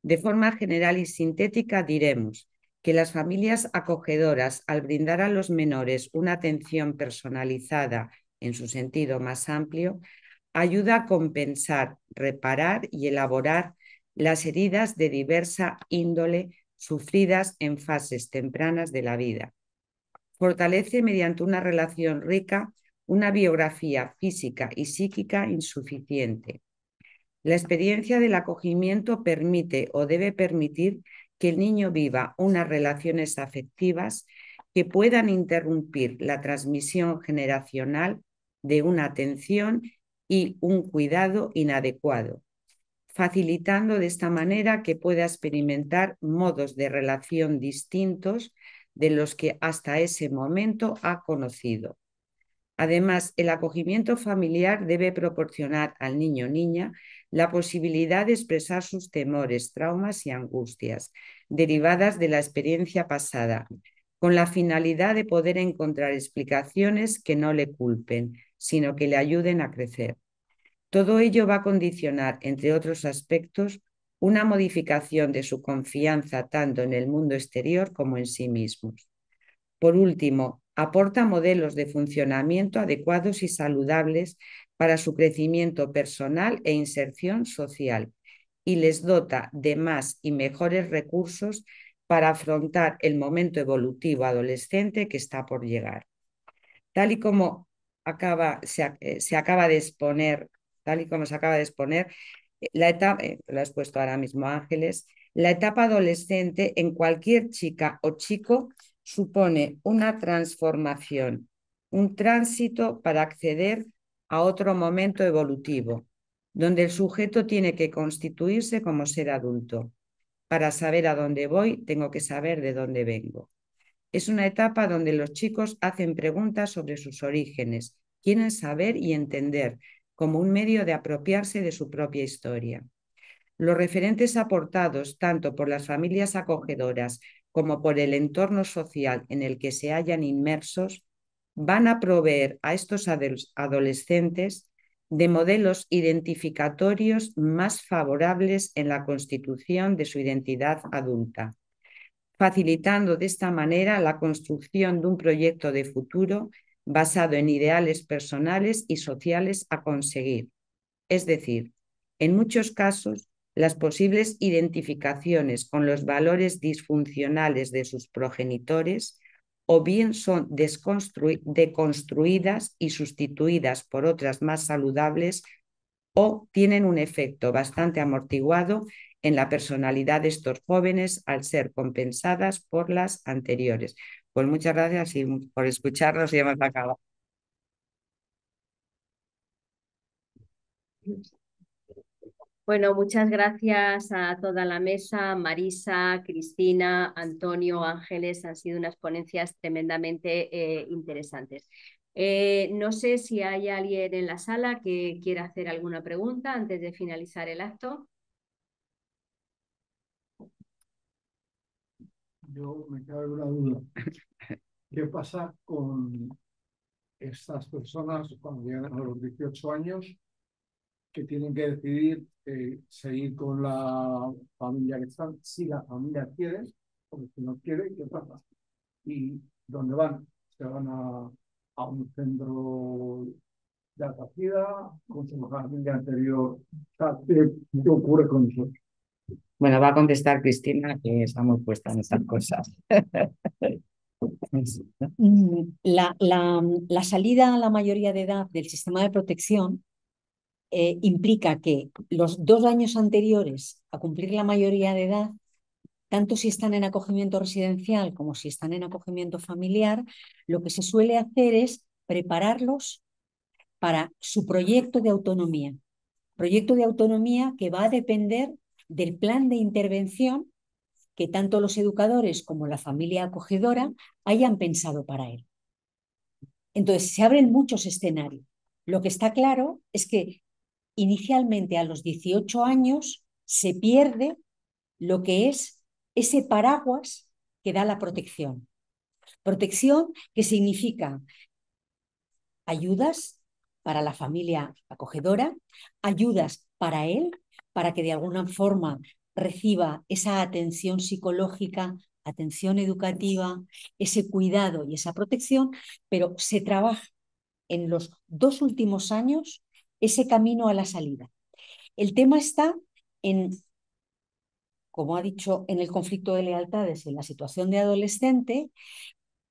De forma general y sintética diremos que las familias acogedoras, al brindar a los menores una atención personalizada en su sentido más amplio, ayuda a compensar, reparar y elaborar las heridas de diversa índole sufridas en fases tempranas de la vida. Fortalece mediante una relación rica una biografía física y psíquica insuficiente. La experiencia del acogimiento permite o debe permitir que el niño viva unas relaciones afectivas que puedan interrumpir la transmisión generacional de una atención y un cuidado inadecuado, facilitando de esta manera que pueda experimentar modos de relación distintos de los que hasta ese momento ha conocido. Además, el acogimiento familiar debe proporcionar al niño o niña la posibilidad de expresar sus temores, traumas y angustias derivadas de la experiencia pasada, con la finalidad de poder encontrar explicaciones que no le culpen, sino que le ayuden a crecer. Todo ello va a condicionar, entre otros aspectos, una modificación de su confianza tanto en el mundo exterior como en sí mismos. Por último, aporta modelos de funcionamiento adecuados y saludables para su crecimiento personal e inserción social y les dota de más y mejores recursos para afrontar el momento evolutivo adolescente que está por llegar. Tal y como se acaba de exponer, la etapa, lo ha expuesto ahora mismo Ángeles, la etapa adolescente en cualquier chica o chico supone una transformación, un tránsito para acceder a otro momento evolutivo, donde el sujeto tiene que constituirse como ser adulto. Para saber a dónde voy, tengo que saber de dónde vengo. Es una etapa donde los chicos hacen preguntas sobre sus orígenes, quieren saber y entender como un medio de apropiarse de su propia historia. Los referentes aportados tanto por las familias acogedoras como por el entorno social en el que se hallan inmersos van a proveer a estos adolescentes de modelos identificatorios más favorables en la constitución de su identidad adulta, facilitando de esta manera la construcción de un proyecto de futuro basado en ideales personales y sociales a conseguir. Es decir, en muchos casos, las posibles identificaciones con los valores disfuncionales de sus progenitores o bien son deconstruidas y sustituidas por otras más saludables o tienen un efecto bastante amortiguado en la personalidad de estos jóvenes al ser compensadas por las anteriores. Pues muchas gracias por escucharnos y hemos acabado. Bueno, muchas gracias a toda la mesa, Marisa, Cristina, Antonio, Ángeles, han sido unas ponencias tremendamente interesantes. No sé si hay alguien en la sala que quiera hacer alguna pregunta antes de finalizar el acto. Yo me cabe una duda. ¿Qué pasa con estas personas cuando llegan a los 18 años que tienen que decidir seguir con la familia que están? Si la familia quiere, porque si no quiere, ¿qué pasa? ¿Y dónde van? ¿Se van a un centro de acogida con su familia anterior? ¿Qué ocurre con eso? Bueno, va a contestar Cristina, que está muy puesta en estas cosas. La salida a la mayoría de edad del sistema de protección implica que los 2 años anteriores a cumplir la mayoría de edad, tanto si están en acogimiento residencial como si están en acogimiento familiar, lo que se suele hacer es prepararlos para su proyecto de autonomía. Proyecto de autonomía que va a depender del plan de intervención que tanto los educadores como la familia acogedora hayan pensado para él. Entonces, se abren muchos escenarios. Lo que está claro es que inicialmente a los 18 años se pierde lo que es ese paraguas que da la protección. Protección que significa ayudas para la familia acogedora, ayudas para él, para que de alguna forma reciba esa atención psicológica, atención educativa, ese cuidado y esa protección, pero se trabaja en los 2 últimos años ese camino a la salida. El tema está en, como ha dicho, en el conflicto de lealtades, en la situación de adolescente,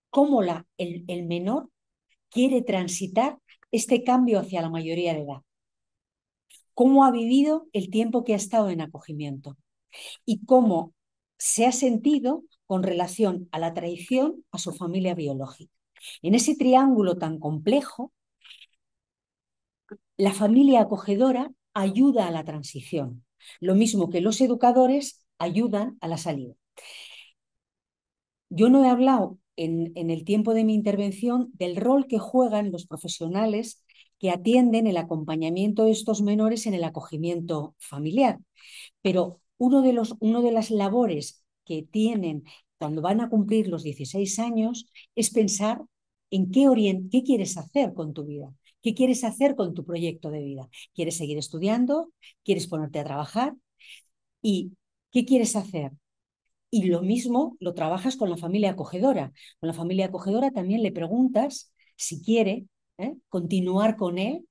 cómo el menor quiere transitar este cambio hacia la mayoría de edad. Cómo ha vivido el tiempo que ha estado en acogimiento y cómo se ha sentido con relación a la traición a su familia biológica. En ese triángulo tan complejo, la familia acogedora ayuda a la transición, lo mismo que los educadores ayudan a la salida. Yo no he hablado en el tiempo de mi intervención del rol que juegan los profesionales que atienden el acompañamiento de estos menores en el acogimiento familiar. Pero una de las labores que tienen cuando van a cumplir los 16 años es pensar en qué quieres hacer con tu vida, qué quieres hacer con tu proyecto de vida. ¿Quieres seguir estudiando? ¿Quieres ponerte a trabajar? ¿Y qué quieres hacer? Y lo mismo lo trabajas con la familia acogedora. Con la familia acogedora también le preguntas si quiere continuar con él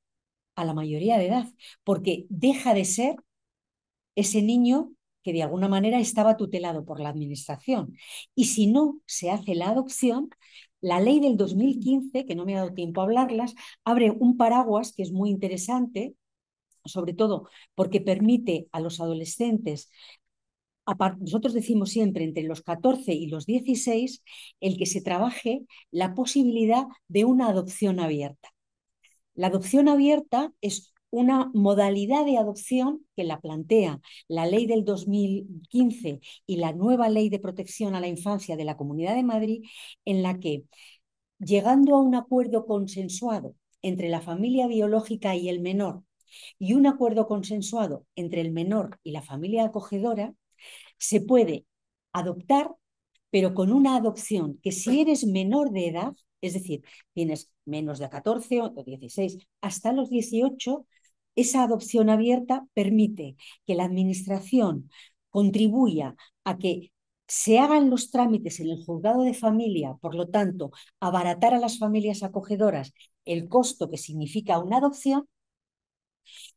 a la mayoría de edad, porque deja de ser ese niño que de alguna manera estaba tutelado por la administración. Y si no se hace la adopción, la ley del 2015, que no me ha dado tiempo a hablarlas, abre un paraguas que es muy interesante, sobre todo porque permite a los adolescentes, nosotros decimos siempre entre los 14 y los 16, el que se trabaje la posibilidad de una adopción abierta. La adopción abierta es una modalidad de adopción que la plantea la ley del 2015 y la nueva ley de protección a la infancia de la Comunidad de Madrid, en la que, llegando a un acuerdo consensuado entre la familia biológica y el menor y un acuerdo consensuado entre el menor y la familia acogedora, se puede adoptar, pero con una adopción que si eres menor de edad, es decir, tienes menos de 14 o 16, hasta los 18, esa adopción abierta permite que la administración contribuya a que se hagan los trámites en el juzgado de familia, por lo tanto, abaratar a las familias acogedoras el costo que significa una adopción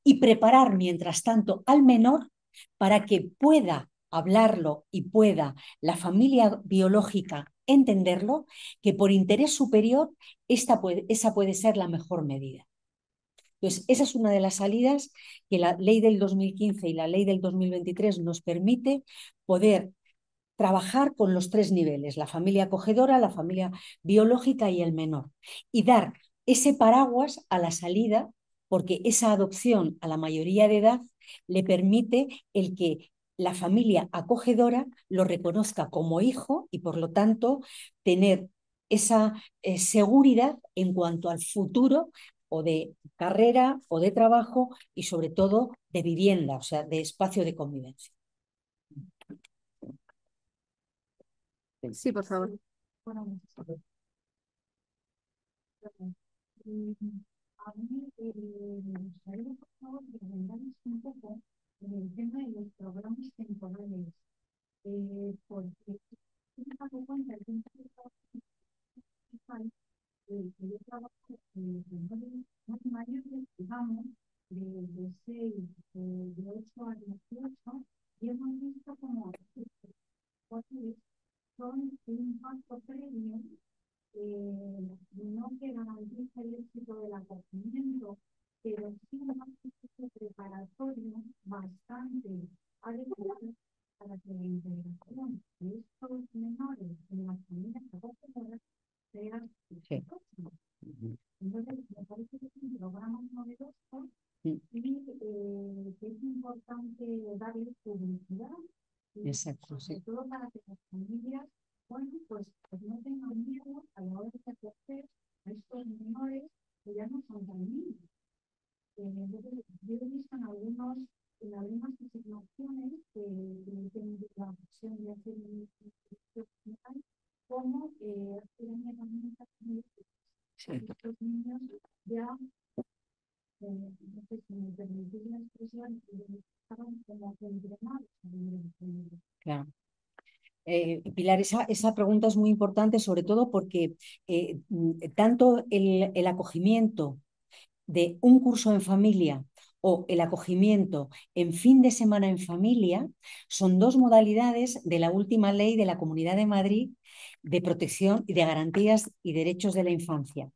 y preparar, mientras tanto, al menor para que pueda hablarlo y pueda la familia biológica entenderlo, que por interés superior esa puede ser la mejor medida. Entonces, esa es una de las salidas que la ley del 2015 y la ley del 2023 nos permite poder trabajar con los tres niveles, la familia acogedora, la familia biológica y el menor, y dar ese paraguas a la salida, porque esa adopción a la mayoría de edad le permite el que la familia acogedora lo reconozca como hijo y por lo tanto tener esa seguridad en cuanto al futuro o de carrera o de trabajo y sobre todo de vivienda, o sea, de espacio de convivencia. Sí, por favor. A mí me gustaría, por favor, que comentarais un poco en el tema de los programas temporales, porque me he dado cuenta que yo trabajo en menores más mayores, digamos, de 6, de 8 a 18, y hemos visto como son un impacto previo no que garantiza el éxito del acogimiento, pero sí un éxito preparatorio bastante adecuado para que la integración de estos menores en las familias acogedoras sea exitosa. Entonces, me parece que es un programa novedoso y que es importante darle publicidad. Exacto, sobre todo para que las familias, bueno, pues no tengan miedo a la hora de acoger a estos menores que ya no son tan niños. Entonces, yo he visto en algunas asignaciones que tienen la opción de hacer un institucional, como hacer una herramienta que estos niños ya, no sé si me permitís la expresión, estaban como entrenados a vivir en familia. Claro. Pilar, esa pregunta es muy importante, sobre todo porque tanto el acogimiento de un curso en familia o el acogimiento en fin de semana en familia son dos modalidades de la última ley de la Comunidad de Madrid de protección y de garantías y derechos de la infancia.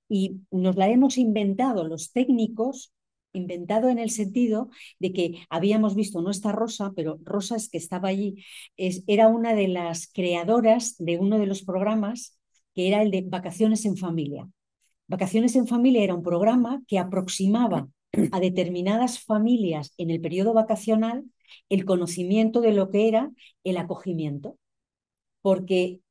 Y nos la hemos inventado los técnicos, inventado en el sentido de que habíamos visto, no está Rosa, pero Rosa es que estaba allí, era una de las creadoras de uno de los programas que era el de Vacaciones en Familia. Vacaciones en Familia era un programa que aproximaba a determinadas familias en el periodo vacacional el conocimiento de lo que era el acogimiento, porque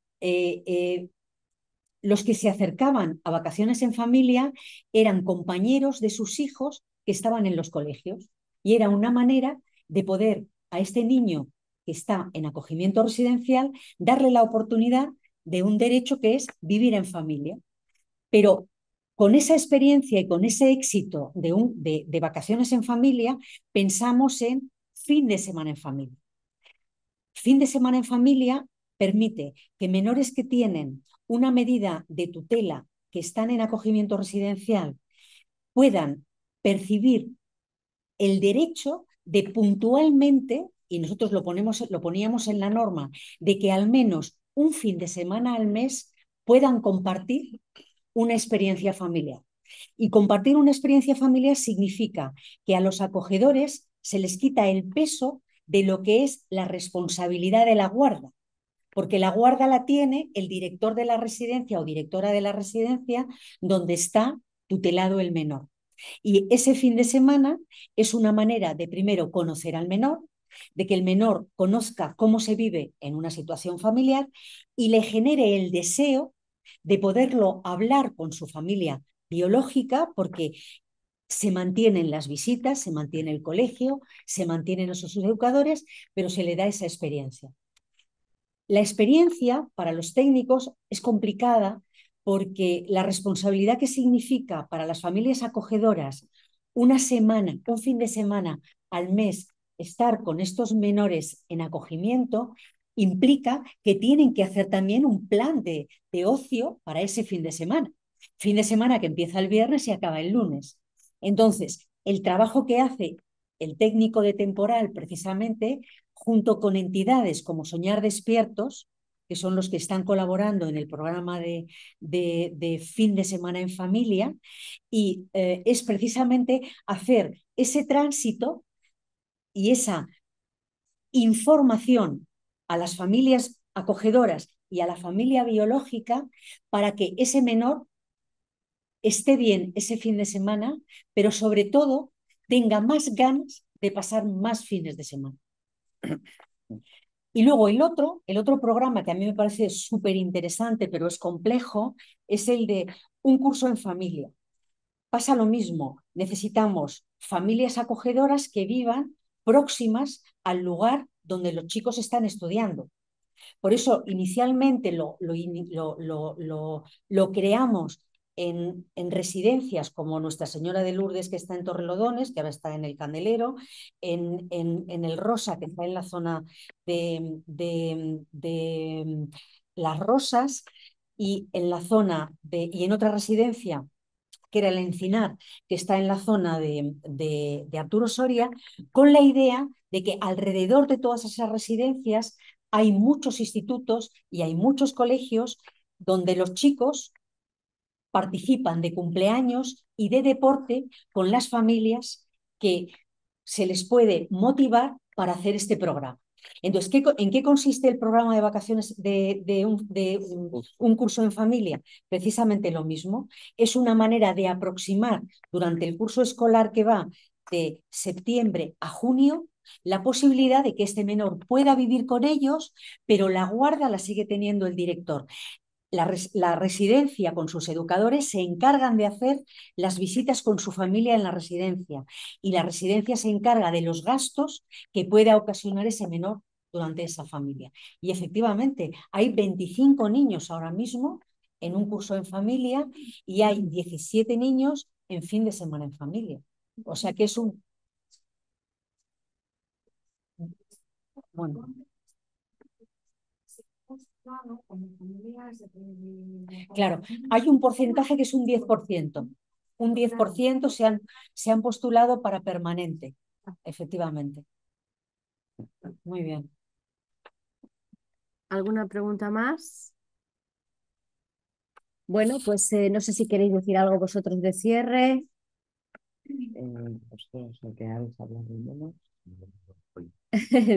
los que se acercaban a Vacaciones en Familia eran compañeros de sus hijos que estaban en los colegios y era una manera de poder a este niño que está en acogimiento residencial darle la oportunidad de un derecho que es vivir en familia. Pero con esa experiencia y con ese éxito de Vacaciones en Familia, pensamos en fin de semana en familia. Fin de semana en familia permite que menores que tienen una medida de tutela, que están en acogimiento residencial, puedan percibir el derecho de puntualmente, y nosotros lo poníamos en la norma, de que al menos un fin de semana al mes puedan compartir una experiencia familiar. Y compartir una experiencia familiar significa que a los acogedores se les quita el peso de lo que es la responsabilidad de la guarda, porque la guarda la tiene el director de la residencia o directora de la residencia donde está tutelado el menor. Y ese fin de semana es una manera de primero conocer al menor, de que el menor conozca cómo se vive en una situación familiar y le genere el deseo de poderlo hablar con su familia biológica porque se mantienen las visitas, se mantiene el colegio, se mantienen esos educadores, pero se le da esa experiencia. La experiencia para los técnicos es complicada porque la responsabilidad que significa para las familias acogedoras una semana, un fin de semana al mes estar con estos menores en acogimiento implica que tienen que hacer también un plan de ocio para ese fin de semana. Fin de semana que empieza el viernes y acaba el lunes. Entonces, el trabajo que hace el técnico de temporal precisamente junto con entidades como Soñar Despiertos, que son los que están colaborando en el programa de fin de semana en familia, y es precisamente hacer ese tránsito y esa información a las familias acogedoras y a la familia biológica para que ese menor esté bien ese fin de semana, pero sobre todo tenga más ganas de pasar más fines de semana. Y luego el otro programa que a mí me parece súper interesante, pero es complejo, es el de un curso en familia. Pasa lo mismo, necesitamos familias acogedoras que vivan próximas al lugar donde los chicos están estudiando. Por eso inicialmente lo creamos en residencias como Nuestra Señora de Lourdes, que está en Torrelodones, que ahora está en el Candelero, en el Rosa, que está en la zona de Las Rosas, y en la zona y en otra residencia que era el Encinar, que está en la zona de Arturo Soria, con la idea de que alrededor de todas esas residencias hay muchos institutos y hay muchos colegios donde los chicos participan de cumpleaños y de deporte con las familias que se les puede motivar para hacer este programa. Entonces, ¿en qué consiste el programa de vacaciones de un curso en familia? Precisamente lo mismo. Es una manera de aproximar durante el curso escolar que va de septiembre a junio la posibilidad de que este menor pueda vivir con ellos, pero la guarda la sigue teniendo el director. La residencia con sus educadores se encargan de hacer las visitas con su familia en la residencia y la residencia se encarga de los gastos que pueda ocasionar ese menor durante esa familia. Y efectivamente, hay 25 niños ahora mismo en un curso en familia y hay 17 niños en fin de semana en familia. O sea que es un... Bueno. Claro, hay un porcentaje que es un 10%. Un 10% se han postulado para permanente, efectivamente. Muy bien. ¿Alguna pregunta más? Bueno, pues no sé si queréis decir algo vosotros de cierre. Vosotros lo que habéis hablado menos.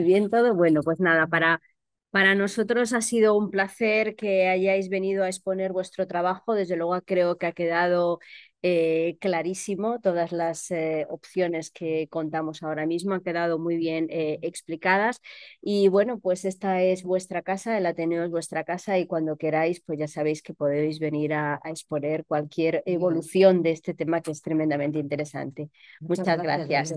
Bien todo. Bueno, pues nada, para nosotros ha sido un placer que hayáis venido a exponer vuestro trabajo. Desde luego creo que ha quedado clarísimo. Todas las opciones que contamos ahora mismo han quedado muy bien explicadas. Y bueno, pues esta es vuestra casa, el Ateneo es vuestra casa y cuando queráis, pues ya sabéis que podéis venir a exponer cualquier evolución de este tema que es tremendamente interesante. Muchas gracias.